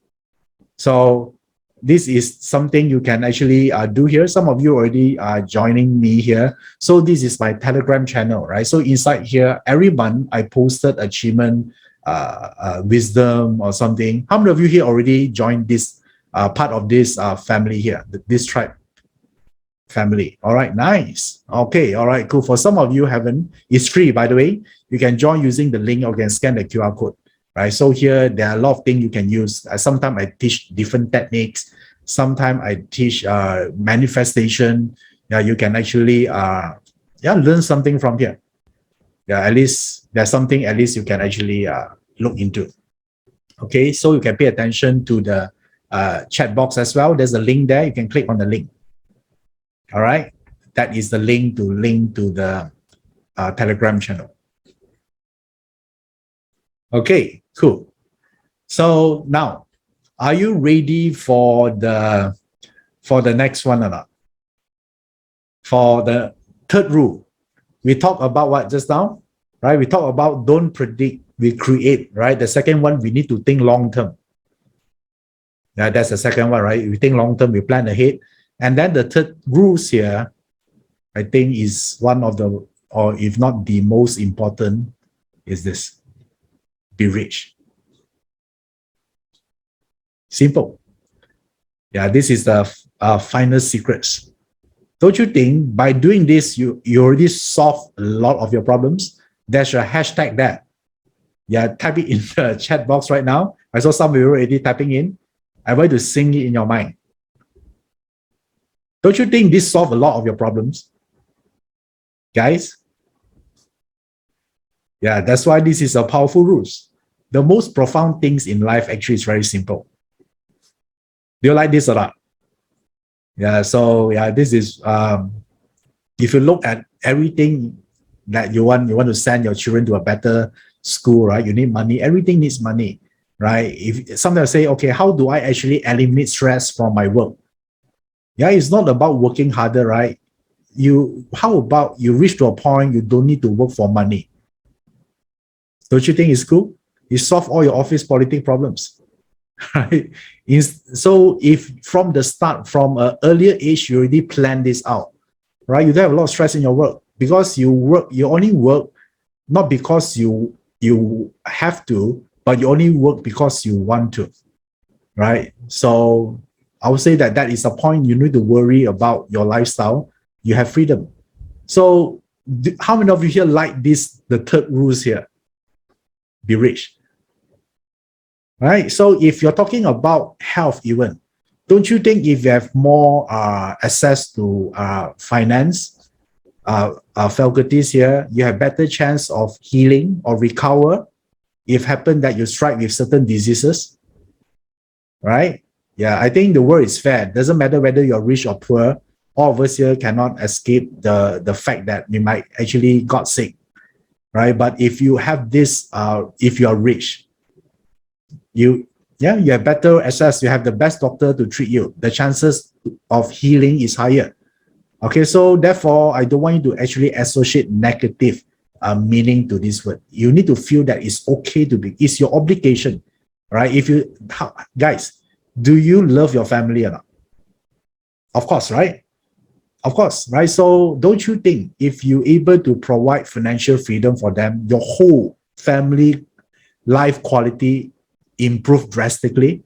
So this is something you can actually do here. Some of you already are joining me here. So this is my Telegram channel, right? So inside here, every month I posted achievement, wisdom or something. How many of you here already joined this part of this family here, this tribe family? All right, nice. Okay, all right, cool. For some of you haven't, it's free, by the way. You can join using the link or can scan the QR code. Right, so here there are a lot of things you can use. Sometimes I teach different techniques. Sometimes I teach manifestation. Yeah, you can actually learn something from here. Yeah, at least there's something at least you can actually look into. Okay, so you can pay attention to the chat box as well. There's a link there. You can click on the link. All right. That is the link to the Telegram channel. Okay, cool. So now, are you ready for the next one or not? For the third rule, we talked about what just now, right? We talked about don't predict, we create, right? The second one, we need to think long term. Yeah, that's the second one, right? We think long term, we plan ahead. And then the third rules here, I think is one of the, or if not the most important, is this: be rich. Simple. Yeah, this is the final secrets. Don't you think by doing this, you already solve a lot of your problems? There's a hashtag there. Yeah, type it in the chat box right now. I saw some of you already typing in. I want to sing it in your mind. Don't you think this solves a lot of your problems? Guys? Yeah, that's why this is a powerful rules. The most profound things in life actually is very simple. Do you like this or not? Yeah, so yeah, this is, if you look at everything that you want to send your children to a better school, right? You need money. Everything needs money, right? If sometimes say, okay, how do I actually eliminate stress from my work? Yeah, it's not about working harder, right? How about you reach to a point you don't need to work for money? Don't you think it's cool? You solve all your office politics problems, right? So if from the start, from an earlier age, you already plan this out, right? You don't have a lot of stress in your work because you only work not because you have to, but you only work because you want to, right? So I would say that is a point you need to worry about your lifestyle. You have freedom. So how many of you here like this, the third rules here? Be rich. Right? So if you're talking about health even, don't you think if you have more access to finance, faculties here, you have better chance of healing or recover if happen that you strike with certain diseases? Right? Yeah, I think the world is fair. Doesn't matter whether you're rich or poor. All of us here cannot escape the fact that we might actually got sick, right? But if you have this, if you are rich, you have better access. You have the best doctor to treat you. The chances of healing is higher. Okay, so therefore, I don't want you to actually associate negative meaning to this word. You need to feel that it's okay to be. It's your obligation, right? Guys, do you love your family or not? Of course, right? Of course, right? So don't you think if you're able to provide financial freedom for them, your whole family life quality improve drastically?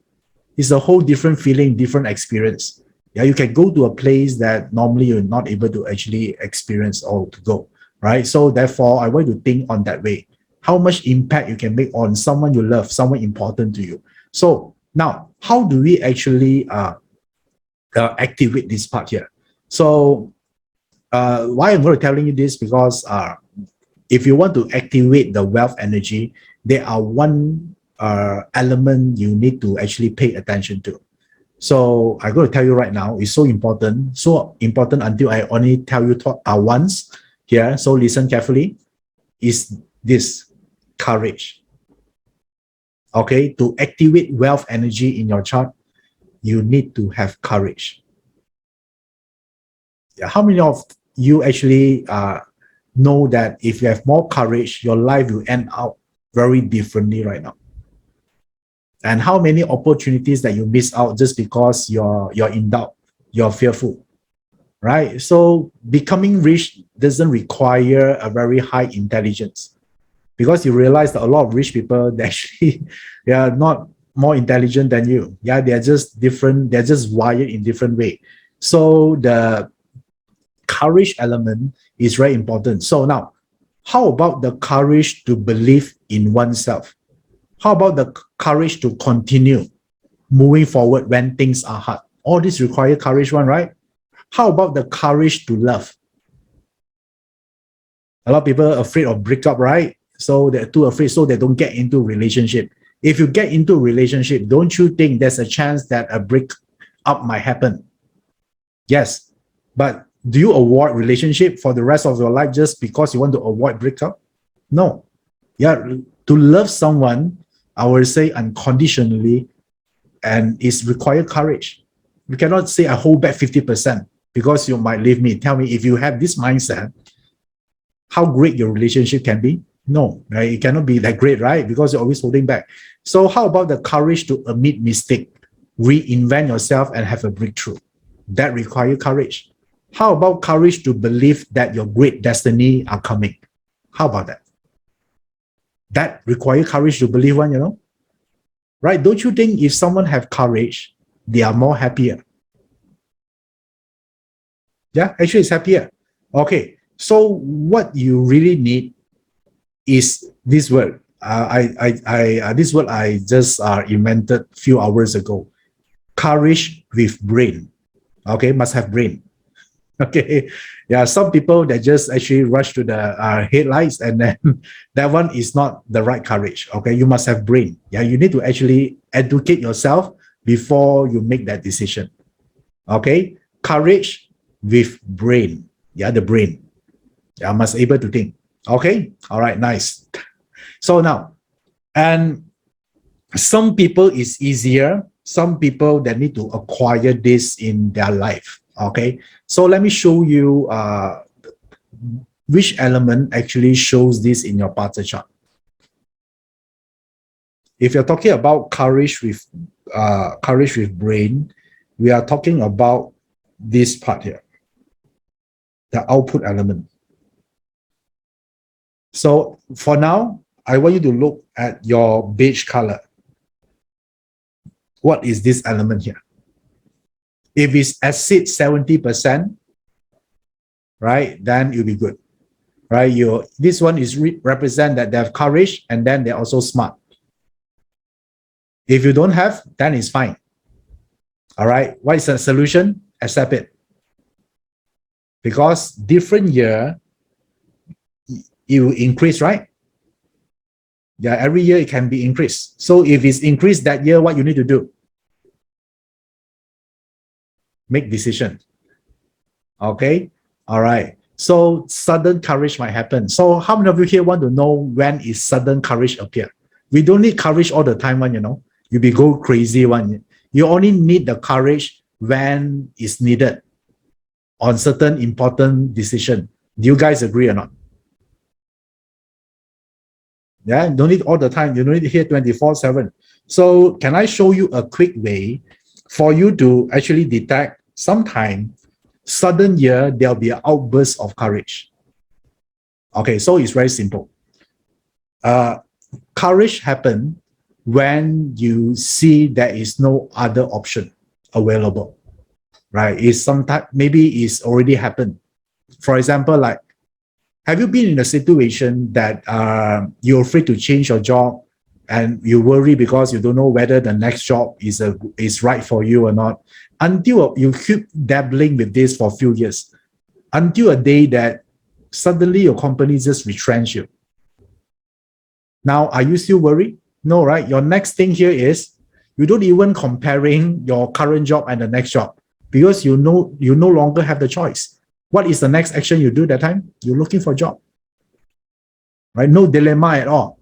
It's a whole different feeling, different experience. Yeah, you can go to a place that normally you're not able to actually experience or to go, right? So therefore, I want you to think on that way. How much impact you can make on someone you love, someone important to you. So now, how do we actually activate this part here? So why I'm going to telling you this, because if you want to activate the wealth energy, there are one element you need to actually pay attention to. So I'm going to tell you right now, it's so important until I only tell you once here. So listen carefully. Is this courage? Okay, to activate wealth energy in your chart, you need to have courage. Yeah, how many of you actually know that if you have more courage, your life will end up very differently right now? And how many opportunities that you miss out just because you're in doubt, you're fearful, right? So becoming rich doesn't require a very high intelligence, because you realize that a lot of rich people, they are not more intelligent than you. Yeah, they're just different. They're just wired in different way. So the courage element is very important. So now, how about the courage to believe in oneself? How about the courage to continue moving forward when things are hard? All this require courage, one, right? How about the courage to love? A lot of people are afraid of breakup, right? So they're too afraid, so they don't get into relationship. If you get into a relationship, don't you think there's a chance that a breakup might happen? Yes. But do you avoid relationship for the rest of your life just because you want to avoid breakup? No. Yeah, to love someone, I will say unconditionally, and it's require courage. You cannot say I hold back 50% because you might leave me. Tell me, if you have this mindset, how great your relationship can be? No, right? It cannot be that great, right? Because you're always holding back. So how about the courage to admit mistake, reinvent yourself and have a breakthrough? That requires courage. How about courage to believe that your great destiny are coming? How about that? That requires courage to believe one, right? Don't you think if someone have courage, they are more happier? Yeah, actually it's happier. Okay, so what you really need is this word. This word I just invented a few hours ago. Courage with brain. Okay, must have brain. Okay, yeah, some people that just actually rush to the headlights, and then that one is not the right courage. Okay, you must have brain. Yeah, you need to actually educate yourself before you make that decision. Okay, courage with brain. Yeah, the brain. Yeah, must able to think. Okay, all right, nice. So now, and some people is easier. Some people that need to acquire this in their life. Okay, so let me show you which element actually shows this in your Barter chart. If you're talking about courage with brain, we are talking about this part here, the output element. So for now, I want you to look at your beige color. What is this element here? If it's acid 70%, right, then you'll be good, right? This one is represent that they have courage and then they're also smart. If you don't have, then it's fine. All right, what is the solution? Accept it. Because different year, it will increase, right? Yeah, every year it can be increased. So if it's increased that year, what you need to do? Make decision. Okay, all right. So sudden courage might happen. So how many of you here want to know when is sudden courage appear? We don't need courage all the time, You be go crazy one. You only need the courage when it's needed on certain important decision. Do you guys agree or not? Yeah, don't need all the time. You don't need to hear 24/7. So can I show you a quick way for you to actually detect sometime sudden year there'll be an outburst of courage? Okay, so it's very simple. Courage happen when you see there is no other option available, right? It's sometimes maybe it's already happened. For example, like, have you been in a situation that you're afraid to change your job and you worry because you don't know whether the next job is right for you or not, until you keep dabbling with this for a few years, until a day that suddenly your company just retrench you. Now, are you still worried? No, right? Your next thing here is you don't even comparing your current job and the next job because you no longer have the choice. What is the next action you do that time? You're looking for a job, right? No dilemma at all.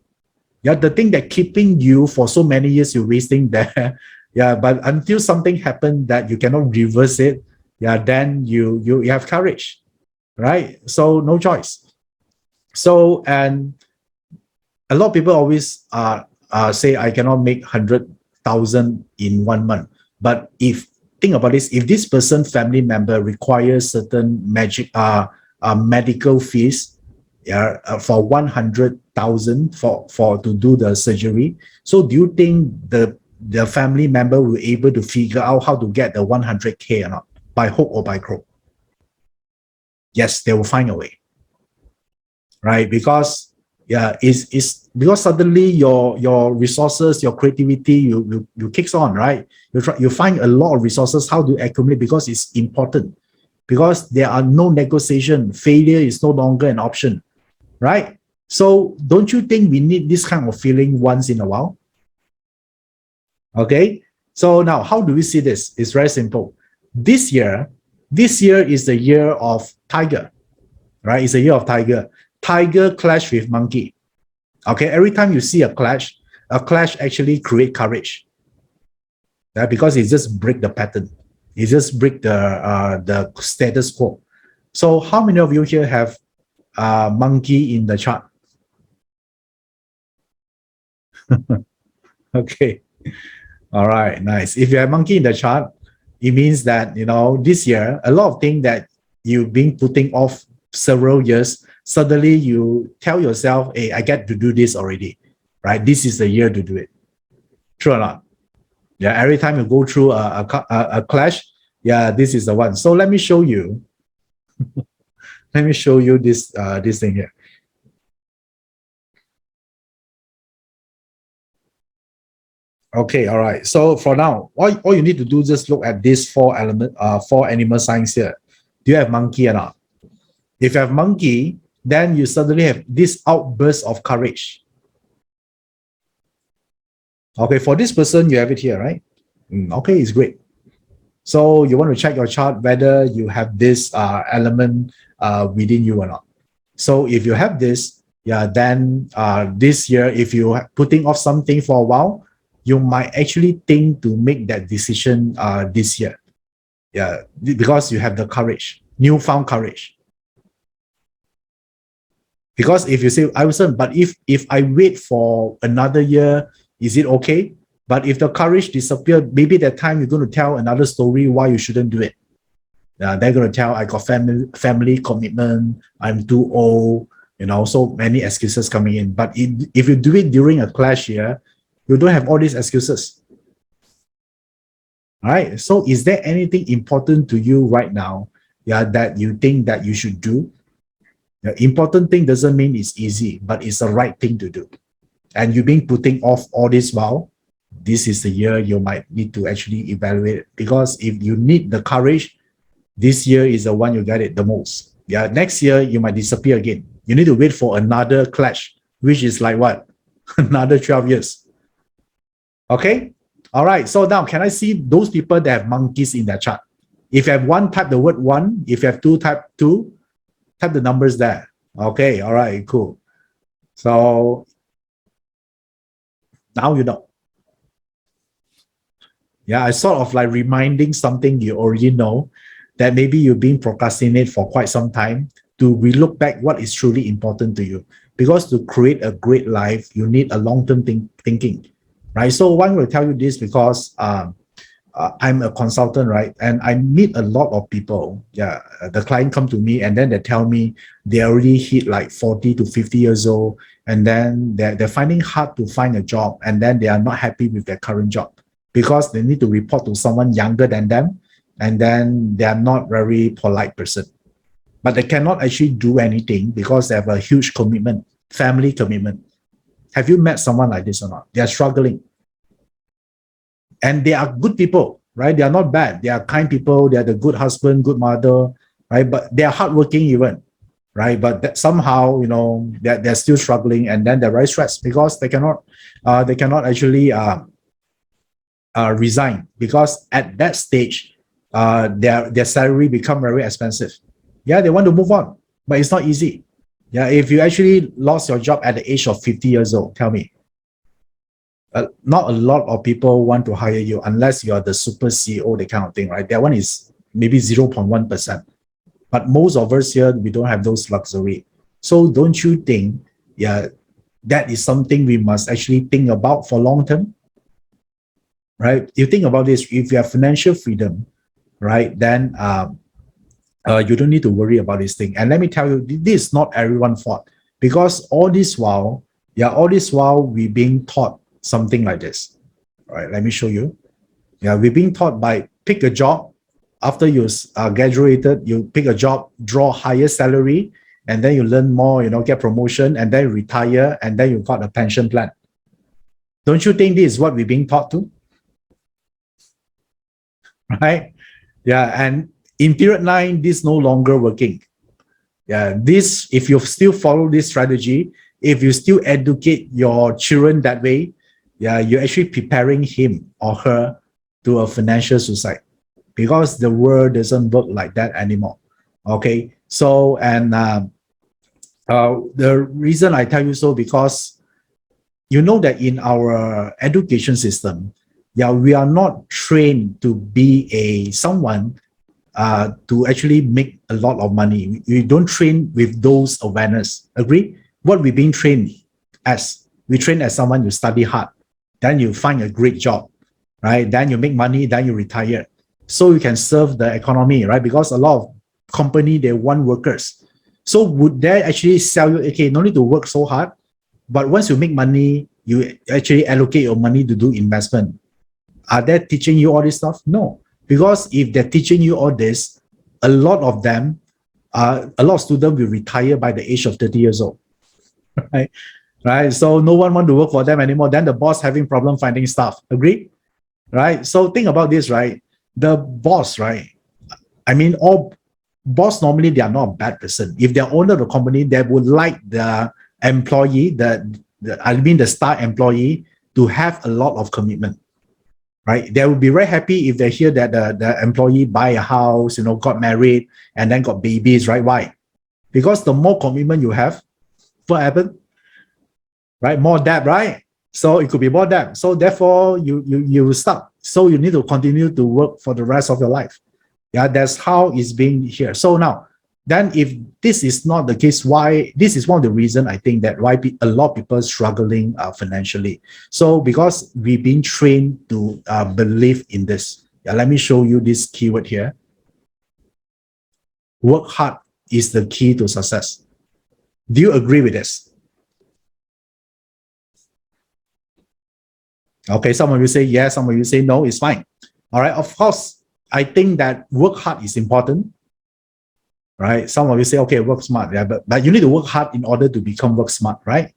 Yeah, the thing that keeping you for so many years, you're wasting there. Yeah, but until something happened that you cannot reverse it, yeah, then you have courage, right? So no choice. So, and a lot of people always say I cannot make 100,000 in 1 month. But if think about this, if this person family member requires certain medical fees, for 100,000 for to do the surgery, so do you think the family member will be able to figure out how to get the 100K or not, by hook or by crook? Yes, they will find a way, right? Because it's because suddenly your resources, your creativity, you kicks on, right? You find a lot of resources. How do you accumulate? Because it's important. Because there are no negotiation. Failure is no longer an option, right? So don't you think we need this kind of feeling once in a while? Okay. So now, how do we see this? It's very simple. This year is the year of tiger, right? It's a year of tiger. Tiger clash with monkey. Okay. Every time you see a clash actually create courage. Yeah, because it just break the pattern. It just break the status quo. So how many of you here have monkey in the chart? Okay. All right, nice. If you have monkey in the chart, it means that, this year, a lot of things that you've been putting off several years, suddenly you tell yourself, hey, I get to do this already, right? This is the year to do it. True or not? Yeah, every time you go through a clash, yeah, this is the one. So let me show you. Let me show you this thing here. Okay, all right. So for now, all you need to do just look at these four animal signs here. Do you have monkey or not? If you have monkey, then you suddenly have this outburst of courage. Okay, for this person, you have it here, right? Okay, it's great. So you want to check your chart whether you have this element within you or not. So if you have this, yeah, then this year, if you are putting off something for a while, you might actually think to make that decision this year. Yeah, because you have the courage, newfound courage. Because if you say, Iverson, but if I wait for another year, is it okay? But if the courage disappeared, maybe that time you're going to tell another story why you shouldn't do it. They're going to tell, I got family commitment, I'm too old, so many excuses coming in. But if you do it during a clash year, you don't have all these excuses. All right. So is there anything important to you right now, that you think that you should do? The important thing doesn't mean it's easy, but it's the right thing to do. And you've been putting off all this while, this is the year you might need to actually evaluate it. Because if you need the courage, this year is the one you get it the most. Yeah, next year you might disappear again. You need to wait for another clash, which is like what? Another 12 years. Okay? All right. So now can I see those people that have monkeys in their chart? If you have one, type the word one. If you have two, type two. Type the numbers there. Okay. All right. Cool. So now you know. Yeah, I sort of like reminding something you already know, that maybe you've been procrastinate for quite some time, to relook back what is truly important to you. Because to create a great life, you need a long-term thinking, right? So one will tell you this because I'm a consultant, right? And I meet a lot of people. Yeah, the client come to me and then they tell me they already hit like 40 to 50 years old, and then they're finding hard to find a job, and then they are not happy with their current job because they need to report to someone younger than them, and then they are not very polite person. But they cannot actually do anything because they have a huge commitment, family commitment. Have you met someone like this or not? They are struggling. And they are good people, right? They are not bad. They are kind people. They are the good husband, good mother, right? But they are hardworking even, right? But that somehow, they're still struggling, and then they're very stressed because they cannot actually resign, because at that stage, their salary become very expensive. Yeah, they want to move on, but it's not easy. Yeah, if you actually lost your job at the age of 50 years old, tell me, not a lot of people want to hire you unless you are the super CEO, the kind of thing, right? That one is maybe 0.1%. But most of us here, we don't have those luxury. So don't you think, yeah, that is something we must actually think about for long term, right? You think about this, if you have financial freedom, right, then you don't need to worry about this thing. And let me tell you, this is not everyone's fault, because all this while we're being taught something like this. All right, let me show you. Yeah, we're being taught by pick a job. After you graduated, you pick a job, draw higher salary, and then you learn more, get promotion, and then retire, and then you got a pension plan. Don't you think this is what we're being taught to? Right? Yeah, and in period 9, this no longer working. Yeah, this, if you still follow this strategy, if you still educate your children that way, yeah, you're actually preparing him or her to a financial suicide, because the world doesn't work like that anymore. Okay, so and the reason I tell you so, because you know that in our education system, yeah, we are not trained to be a someone to actually make a lot of money. We don't train with those awareness. Agree? What we're being trained as, we train as someone, you study hard, then you find a great job, right? Then you make money, then you retire, so you can serve the economy, right? Because a lot of company, they want workers. So would they actually sell you, okay, no need to work so hard, but once you make money, you actually allocate your money to do investment? Are they teaching you all this stuff? No. Because if they're teaching you all this, a lot of them, a lot of students will retire by the age of 30 years old, right? Right. So no one want to work for them anymore. Then the boss having problem finding staff. Agree? Right. So think about this, right? The boss, right? I mean, all boss normally they are not a bad person. If they're owner of the company, they would like the employee, the star employee, to have a lot of commitment, right? They will be very happy if they hear that the employee buy a house, got married and then got babies, right? Why? Because the more commitment you have, what happens? Right? More debt, right? So it could be more debt. So therefore, you stuck. So you need to continue to work for the rest of your life. Yeah, that's how it's being here. So now, then if this is not the case, why? This is one of the reasons I think that why a lot of people struggling financially. So because we've been trained to believe in this. Yeah, let me show you this keyword here. Work hard is the key to success. Do you agree with this? Okay, some of you say yes, some of you say no, it's fine. All right, of course, I think that work hard is important, right? Some of you say, okay, work smart, yeah, but you need to work hard in order to become work smart, right?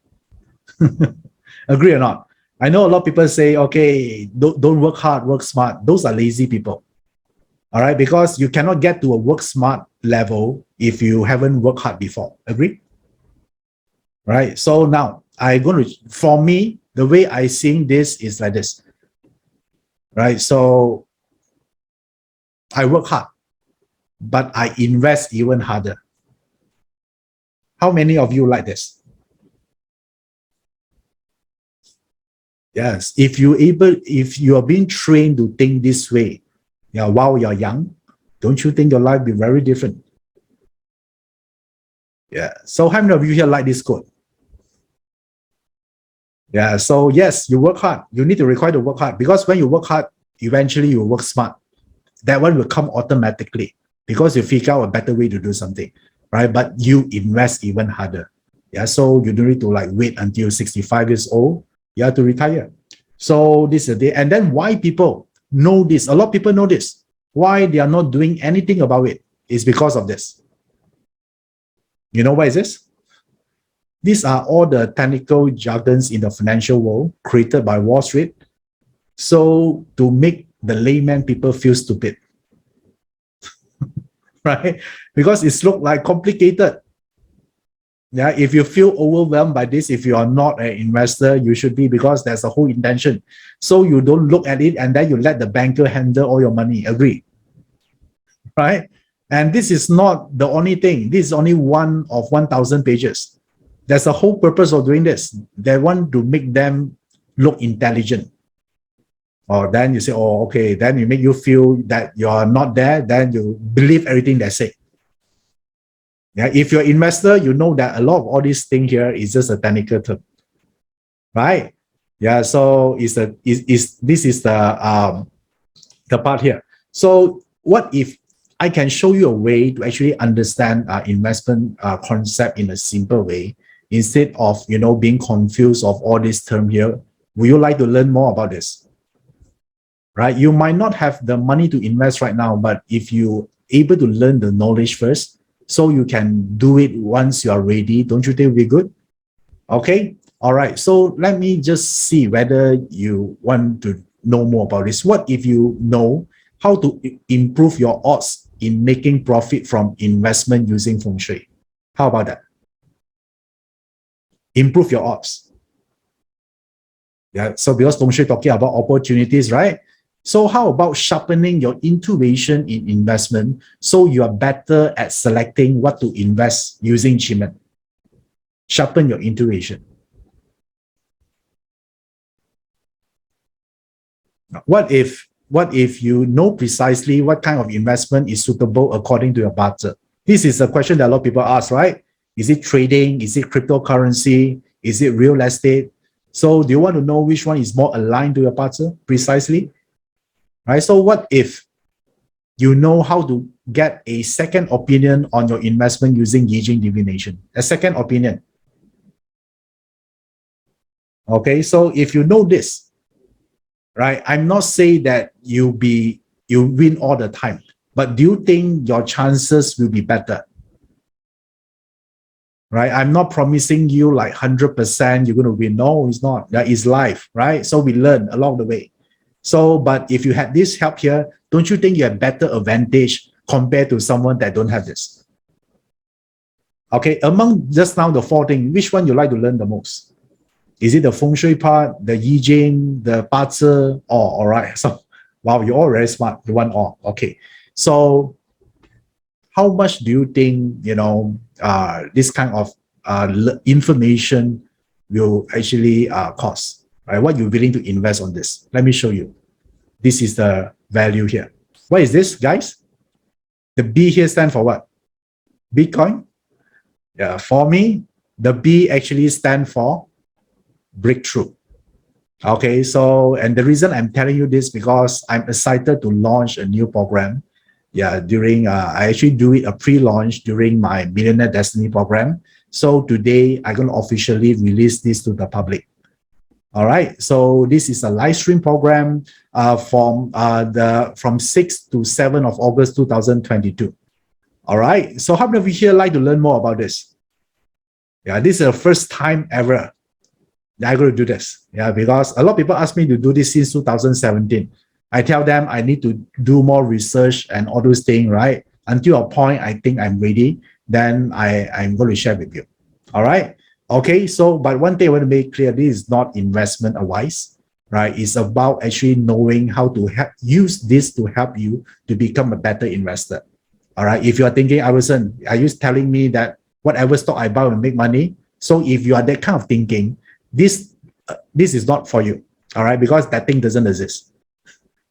Agree or not? I know a lot of people say, okay, don't work hard, work smart. Those are lazy people, all right? Because you cannot get to a work smart level if you haven't worked hard before. Agree? Right? So now, for me, the way I seeing this is like this, right? So I work hard, but I invest even harder. How many of you like this? Yes. If you are being trained to think this way, yeah, while you're young, don't you think your life will be very different? Yeah. So how many of you here like this quote? Yeah. So yes, you work hard. You need to require to work hard, because when you work hard, eventually you work smart. That one will come automatically because you figure out a better way to do something, right? But you invest even harder. Yeah. So you don't need to like wait until 65 years old. You have to retire. So this is the day. And then why people know this? A lot of people know this. Why they are not doing anything about it is because of this. You know why is this? These are all the technical jargons in the financial world created by Wall Street. So to make the layman people feel stupid, right? Because it's look like complicated. Yeah, if you feel overwhelmed by this, if you are not an investor, you should be, because there's a whole intention. So you don't look at it and then you let the banker handle all your money. Agree? Right? And this is not the only thing. This is only one of 1,000 pages. There's a whole purpose of doing this. They want to make them look intelligent. Or then you say, oh, okay, then you make you feel that you're not there, then you believe everything they say. Yeah, if you're an investor, you know that a lot of all these things here is just a technical term, right? Yeah, so this is the part here. So what if I can show you a way to actually understand investment concept in a simple way, instead of being confused of all this term here? Would you like to learn more about this? Right? You might not have the money to invest right now, but if you able to learn the knowledge first, so you can do it once you are ready, don't you think it would be good? Okay. All right. So let me just see whether you want to know more about this. What if you know how to improve your odds in making profit from investment using Feng Shui? How about that? Improve your odds. Yeah. So because Feng Shui talking about opportunities, right? So how about sharpening your intuition in investment so you are better at selecting what to invest using Qi? Sharpen your intuition. What if you know precisely what kind of investment is suitable according to your budget? This is a question that a lot of people ask, right? Is it trading? Is it cryptocurrency? Is it real estate? So do you want to know which one is more aligned to your budget precisely? Right? So what if you know how to get a second opinion on your investment using Yi Jing divination? A second opinion. Okay, so if you know this, right? I'm not saying that you win all the time, but do you think your chances will be better? Right? I'm not promising you like 100% you're going to win. No, it's not. That is life, right? So we learn along the way. So, but if you had this help here, don't you think you have better advantage compared to someone that don't have this? Okay, among just now the four things, which one you like to learn the most? Is it the Feng Shui part, the Yi Jing, the BaZi? Oh, all right. So, wow, you're all very smart. You want all. Okay. So, how much do you think, this kind of information will actually cost? Right? What you're willing to invest on this? Let me show you. This is the value here. What is this, guys? The B here stands for what? Bitcoin? Yeah, for me, the B actually stands for breakthrough. Okay, so, and the reason I'm telling you this because I'm excited to launch a new program. Yeah, during, I actually do it a pre-launch during my Millionaire Destiny program. So today, I'm going to officially release this to the public. All right, so this is a live stream program from 6 to 7 of August 2022. All right, so how many of you here like to learn more about this? Yeah, this is the first time ever I'm going to do this. Yeah, because a lot of people ask me to do this since 2017. I tell them I need to do more research and all those things, right? Until a point I think I'm ready, then I'm going to share with you. All right. Okay. So, but one thing I want to make clear, this is not investment advice, right? It's about actually knowing how to use this to help you to become a better investor. All right. If you are thinking, Iverson, are you telling me that whatever stock I buy will make money? So if you are that kind of thinking, this is not for you. All right. Because that thing doesn't exist.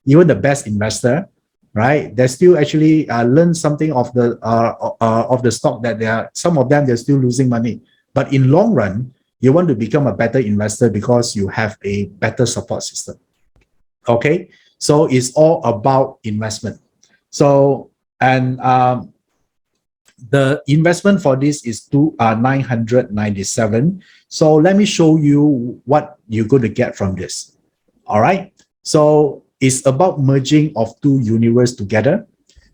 Even the best investor, right? They still actually learn something of the stock that some of them they're still losing money. But in long run, you want to become a better investor because you have a better support system. Okay, so it's all about investment. So and the investment for this is 997. So let me show you what you're going to get from this. All right. So it's about merging of two universes together.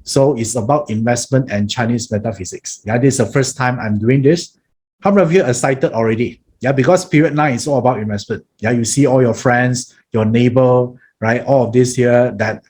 So it's about investment and Chinese metaphysics. Yeah, this is the first time I'm doing this. How many of you are excited already? Yeah, because period 9 is all about investment. Yeah, you see all your friends, your neighbor, right? All of this here that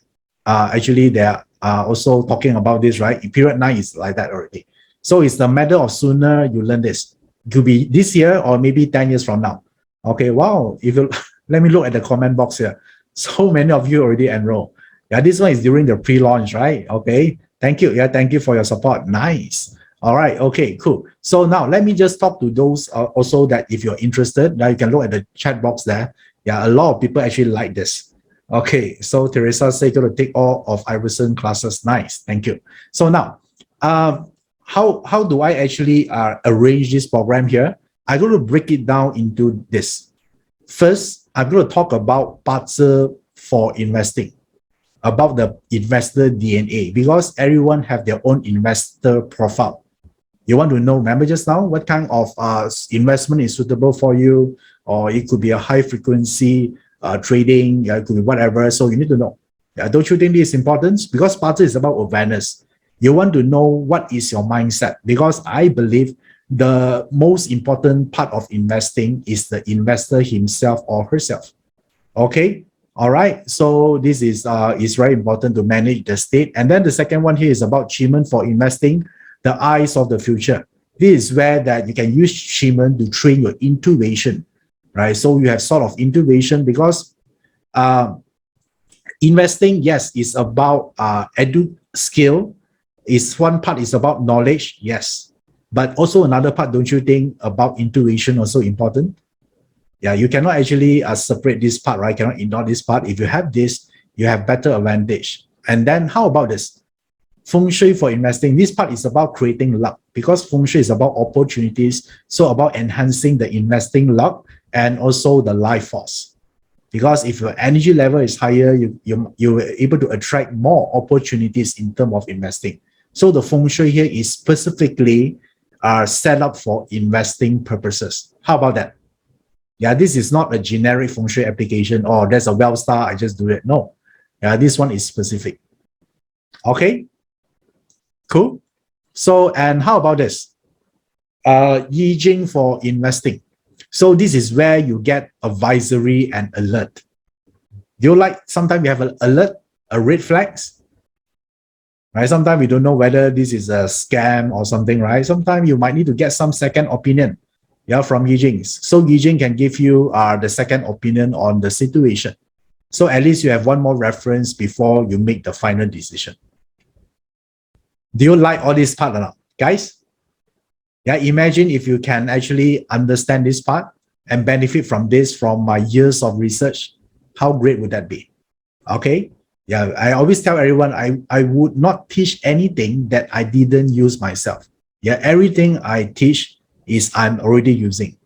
actually they are also talking about this, right? Period 9 is like that already. So it's the matter of sooner you learn this. It could be this year or maybe 10 years from now. Okay, wow. If you let me look at the comment box here. So many of you already enrolled. Yeah, this one is during the pre-launch, right? Okay, thank you. Yeah, thank you for your support. Nice. All right, okay, cool. So now let me just talk to those also that if you're interested, now you can look at the chat box there. Yeah, a lot of people actually like this. Okay, so Teresa said going to take all of Iverson classes. Nice, thank you. So now, how do I actually arrange this program here? I'm going to break it down into this. First, I'm going to talk about BaZi for investing, about the investor DNA, because everyone have their own investor profile. You want to know, remember just now, what kind of investment is suitable for you, or it could be a high frequency trading, it could be whatever. So you need to know. Don't you think this is important? Because BaZi is about awareness. You want to know what is your mindset, because I believe the most important part of investing is the investor himself or herself. Okay, all right. So this is very important to manage the state. And then the second one here is about achievement for investing, the eyes of the future. This is where that you can use Shimen to train your intuition right? So you have sort of intuition because investing, yes, is about skill. Is one part is about knowledge, yes, but also another part, don't you think, about intuition also important? Yeah, you cannot actually separate this part, right? Cannot ignore this part. If you have this, you have better advantage. And then how about this? Feng Shui for investing. This part is about creating luck because Feng Shui is about opportunities. So about enhancing the investing luck and also the life force. Because if your energy level is higher, you're able to attract more opportunities in terms of investing. So the Feng Shui here is specifically set up for investing purposes. How about that? Yeah, this is not a generic Feng Shui application. Oh, there's a well star, I just do it. No. Yeah, this one is specific. Okay, cool. So, and how about this? Yi Jing for investing. So this is where you get advisory and alert. Do you like, sometimes you have an alert, a red flags, right? Sometimes we don't know whether this is a scam or something, right? Sometimes you might need to get some second opinion, yeah, from Yi Jing. So Yi Jing can give you the second opinion on the situation. So at least you have one more reference before you make the final decision. Do you like all this part or not, guys? Yeah, imagine if you can actually understand this part and benefit from this from my years of research. How great would that be? Okay. Yeah, I always tell everyone I would not teach anything that I didn't use myself. Yeah, everything I teach is I'm already using.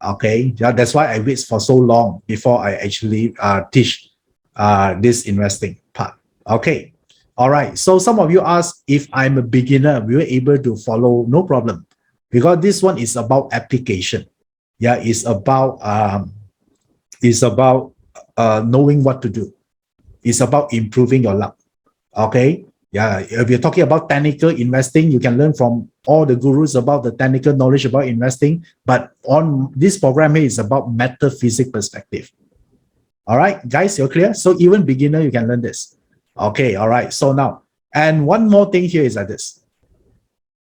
Okay. Yeah, that's why I wait for so long before I actually teach this investing part. Okay. All right. So some of you ask if I'm a beginner, will you able to follow? No problem. Because this one is about application. Yeah, it's about knowing what to do. It's about improving your luck. Okay. Yeah. If you're talking about technical investing, you can learn from all the gurus about the technical knowledge about investing. But on this program here is about metaphysics perspective. All right, guys, you're clear? So even beginner, you can learn this. Okay, all right. So now, and one more thing here is like this.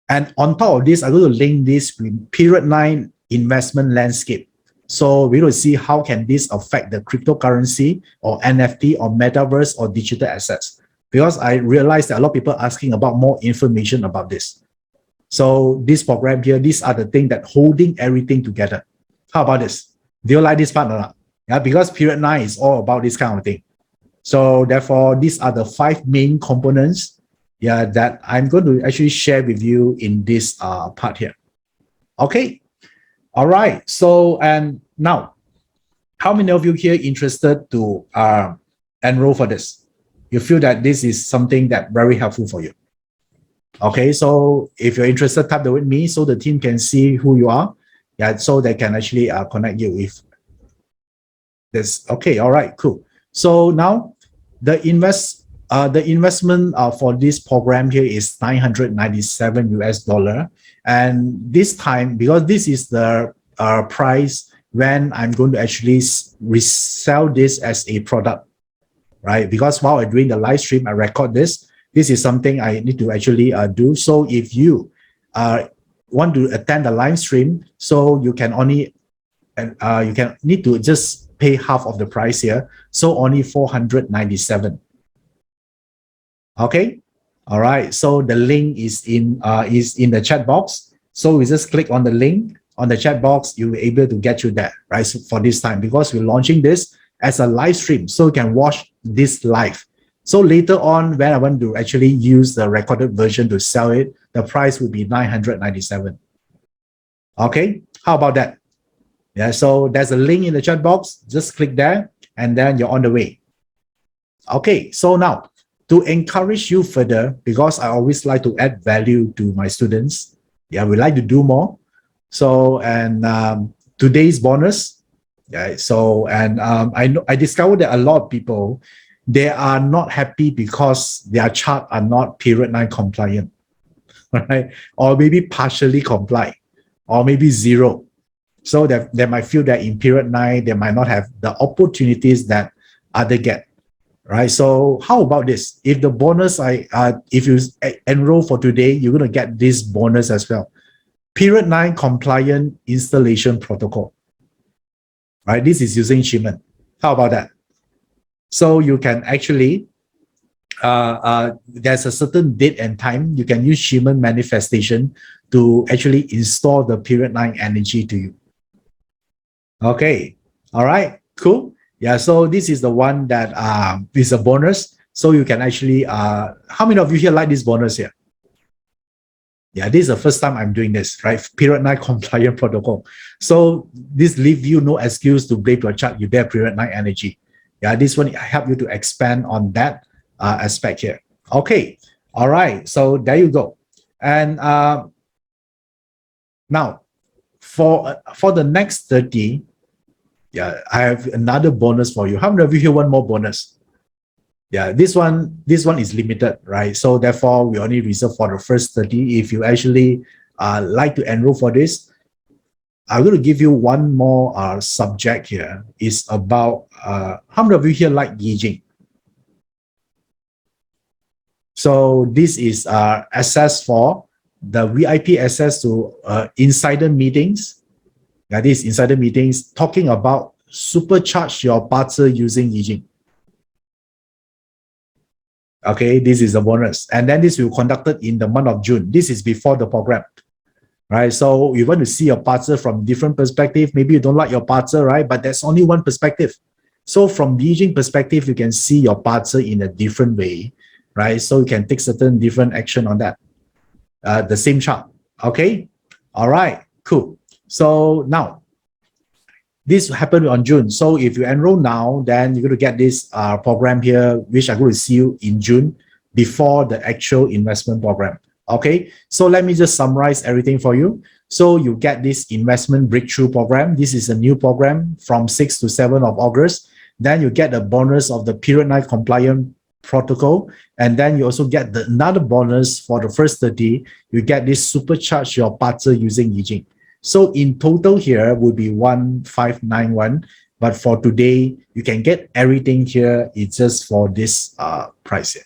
And on top of this, I'm going to link this with period 9 investment landscape. So we will see how can this affect the cryptocurrency or NFT or metaverse or digital assets. Because I realized that a lot of people are asking about more information about this. So this program here, these are the things that holding everything together. How about this? Do you like this part or not? Yeah, because period 9 is all about this kind of thing. So therefore, these are the 5 main components, yeah, that I'm going to actually share with you in this part here. Okay. All right. So, and now, how many of you here interested to enroll for this? You feel that this is something that very helpful for you. Okay. So if you're interested, type that with me so the team can see who you are. Yeah. So they can actually connect you with this. Okay. All right. Cool. So now the investment for this program here is $997 US. And this time, because this is the price when I'm going to actually resell this as a product, right? Because while I'm doing the live stream, I record this. This is something I need to actually do. So if you want to attend the live stream, so you can only, you can need to just pay half of the price here. So only 497. Okay. All right. So the link is in the chat box. So we just click on the link on the chat box. You'll be able to get you there, right? So for this time, because we're launching this as a live stream, so you can watch this live. So later on, when I want to actually use the recorded version to sell it, the price will be 997. Okay. How about that? Yeah. So there's a link in the chat box. Just click there, and then you're on the way. Okay. So now, to encourage you further, because I always like to add value to my students. Yeah, we like to do more. So, and today's bonus. Yeah. So, and I discovered that a lot of people, they are not happy because their chart are not period 9 compliant, right? Or maybe partially comply, or maybe 0. So that they might feel that in period 9, they might not have the opportunities that others get. Right. So how about this? If the bonus if you enroll for today, you're going to get this bonus as well. Period 9 compliant installation protocol. right? This is using Shimon. How about that? So you can actually, there's a certain date and time, you can use Shimon manifestation to actually install the period 9 energy to you. Okay, all right, cool. Yeah, so this is the one that is a bonus. So you can actually, how many of you here like this bonus here? Yeah, this is the first time I'm doing this, right? Period 9 compliant protocol. So this leave you no excuse to break your chart. You bear period 9 energy. Yeah, this one help you to expand on that aspect here. Okay, all right. So there you go. And now for the next 30, yeah, I have another bonus for you. How many of you here want more bonus? Yeah, this one is limited, right? So therefore, we only reserve for the first 30. If you actually like to enroll for this, I'm going to give you one more subject here. It's about how many of you here like Yijing? So this is access for the VIP access to insider meetings. That is insider meetings talking about supercharge your BaZi using Yijing. Okay, this is a bonus. And then this will be conducted in the month of June. This is before the program, right? So you want to see your BaZi from different perspective. Maybe you don't like your BaZi, right? But there's only one perspective. So from Yijing perspective, you can see your BaZi in a different way, right? So you can take certain different action on that. The same chart, okay? All right, cool. So now, this happened on June. So if you enroll now, then you're going to get this program here, which I'm going to see you in June before the actual investment program. Okay, so let me just summarize everything for you. So you get this investment breakthrough program. This is a new program from 6 to 7 of August. Then you get the bonus of the period 9 compliant protocol. And then you also get another bonus for the first 30. You get this supercharge your BaZi using Yijing. So in total here would be 1591, but for today you can get everything here. It's just for this price here.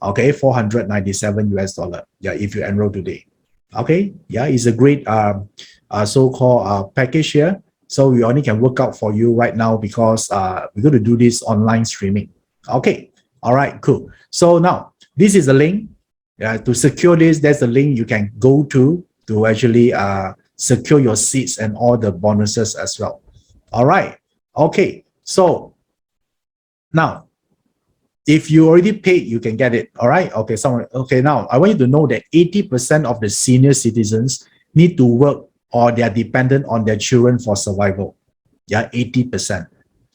Okay, 497 US dollar. Yeah, if you enroll today. Okay, yeah, it's a great so-called package here. So we only can work out for you right now because we're going to do this online streaming. Okay, all right, cool. So now this is the link. To secure this, there's a link you can go to actually secure your seats and all the bonuses as well. All right. Okay. So now, if you already paid, you can get it. All right. Okay. Okay. Now, I want you to know that 80% of the senior citizens need to work or they are dependent on their children for survival. Yeah, 80%.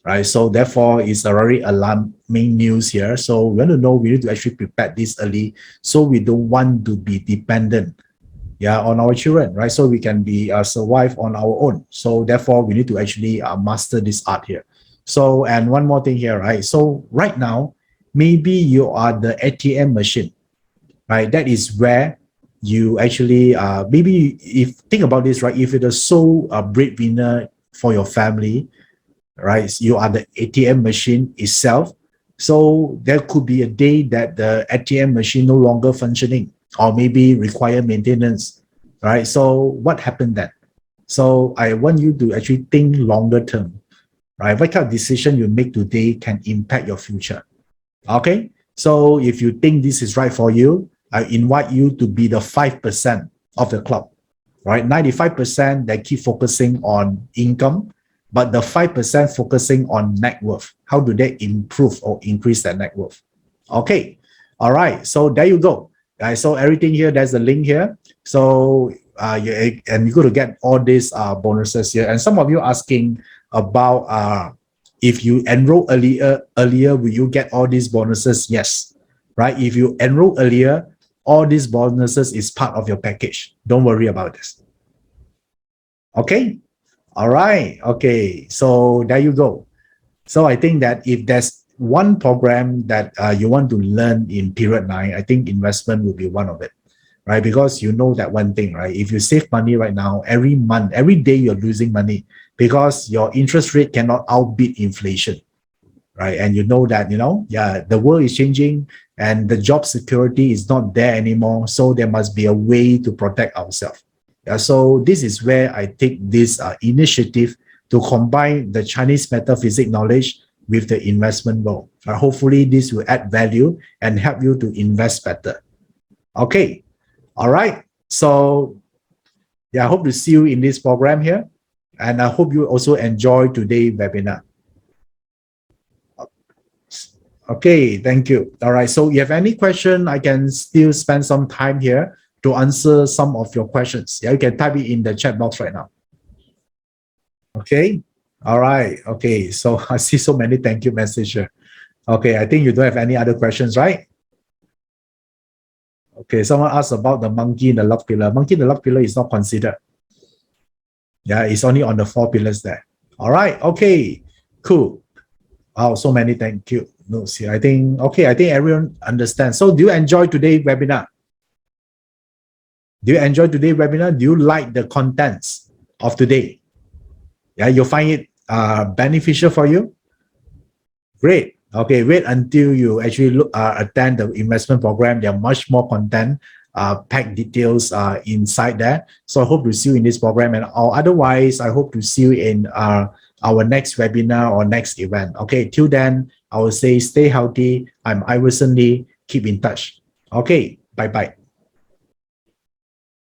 Right. So therefore, it's a very alarming news here. So we want to know we need to actually prepare this early so we don't want to be dependent on our children, right? So we can be survive on our own. So therefore, we need to actually master this art here. So, and one more thing here, right? So right now, maybe you are the ATM machine, right? That is where you actually, maybe if think about this, right? If you're the sole breadwinner for your family, right? You are the ATM machine itself. So there could be a day that the ATM machine no longer functioning, or maybe require maintenance, right? So what happened then? So I want you to actually think longer term, right? What kind of decision you make today can impact your future, okay? So if you think this is right for you, I invite you to be the 5% of the club, right? 95% that keep focusing on income, but the 5% focusing on net worth. How do they improve or increase their net worth? Okay, all right, so there you go. So everything here, there's a link here. So and you're going to get all these bonuses here. And some of you asking about if you enroll earlier, will you get all these bonuses? Yes, right? If you enroll earlier, all these bonuses is part of your package. Don't worry about this. Okay, all right, okay. So there you go. So I think that if there's one program that you want to learn in period 9, I think investment will be one of it, right? Because you know that one thing, right? If you save money right now, every month, every day you're losing money because your interest rate cannot outbeat inflation, right? And you know that, the world is changing and the job security is not there anymore. So there must be a way to protect ourselves. So this is where I take this initiative to combine the Chinese metaphysics knowledge with the investment world. Hopefully, this will add value and help you to invest better. Okay, all right. So, yeah, I hope to see you in this program here. And I hope you also enjoy today's webinar. Okay, thank you. All right, so if you have any question, I can still spend some time here to answer some of your questions. Yeah, you can type it in the chat box right now. Okay, all right. Okay, so I see so many thank you messages here. Okay, I think you don't have any other questions, right? Okay, someone asked about the monkey in the log pillar. Monkey in the log pillar is not considered. Yeah, it's only on the 4 pillars there. All right, okay, cool. Oh, so many thank you notes here. I think everyone understands. So do you enjoy today's webinar? Do you enjoy today's webinar? Do you like the contents of today? Yeah, you find it beneficial for you? Great. Okay, wait until you actually attend the investment program. There are much more content, packed details inside there. So I hope to see you in this program, and otherwise, I hope to see you in our next webinar or next event. Okay, till then, I will say stay healthy. I'm Iverson Lee. Keep in touch. Okay, bye-bye.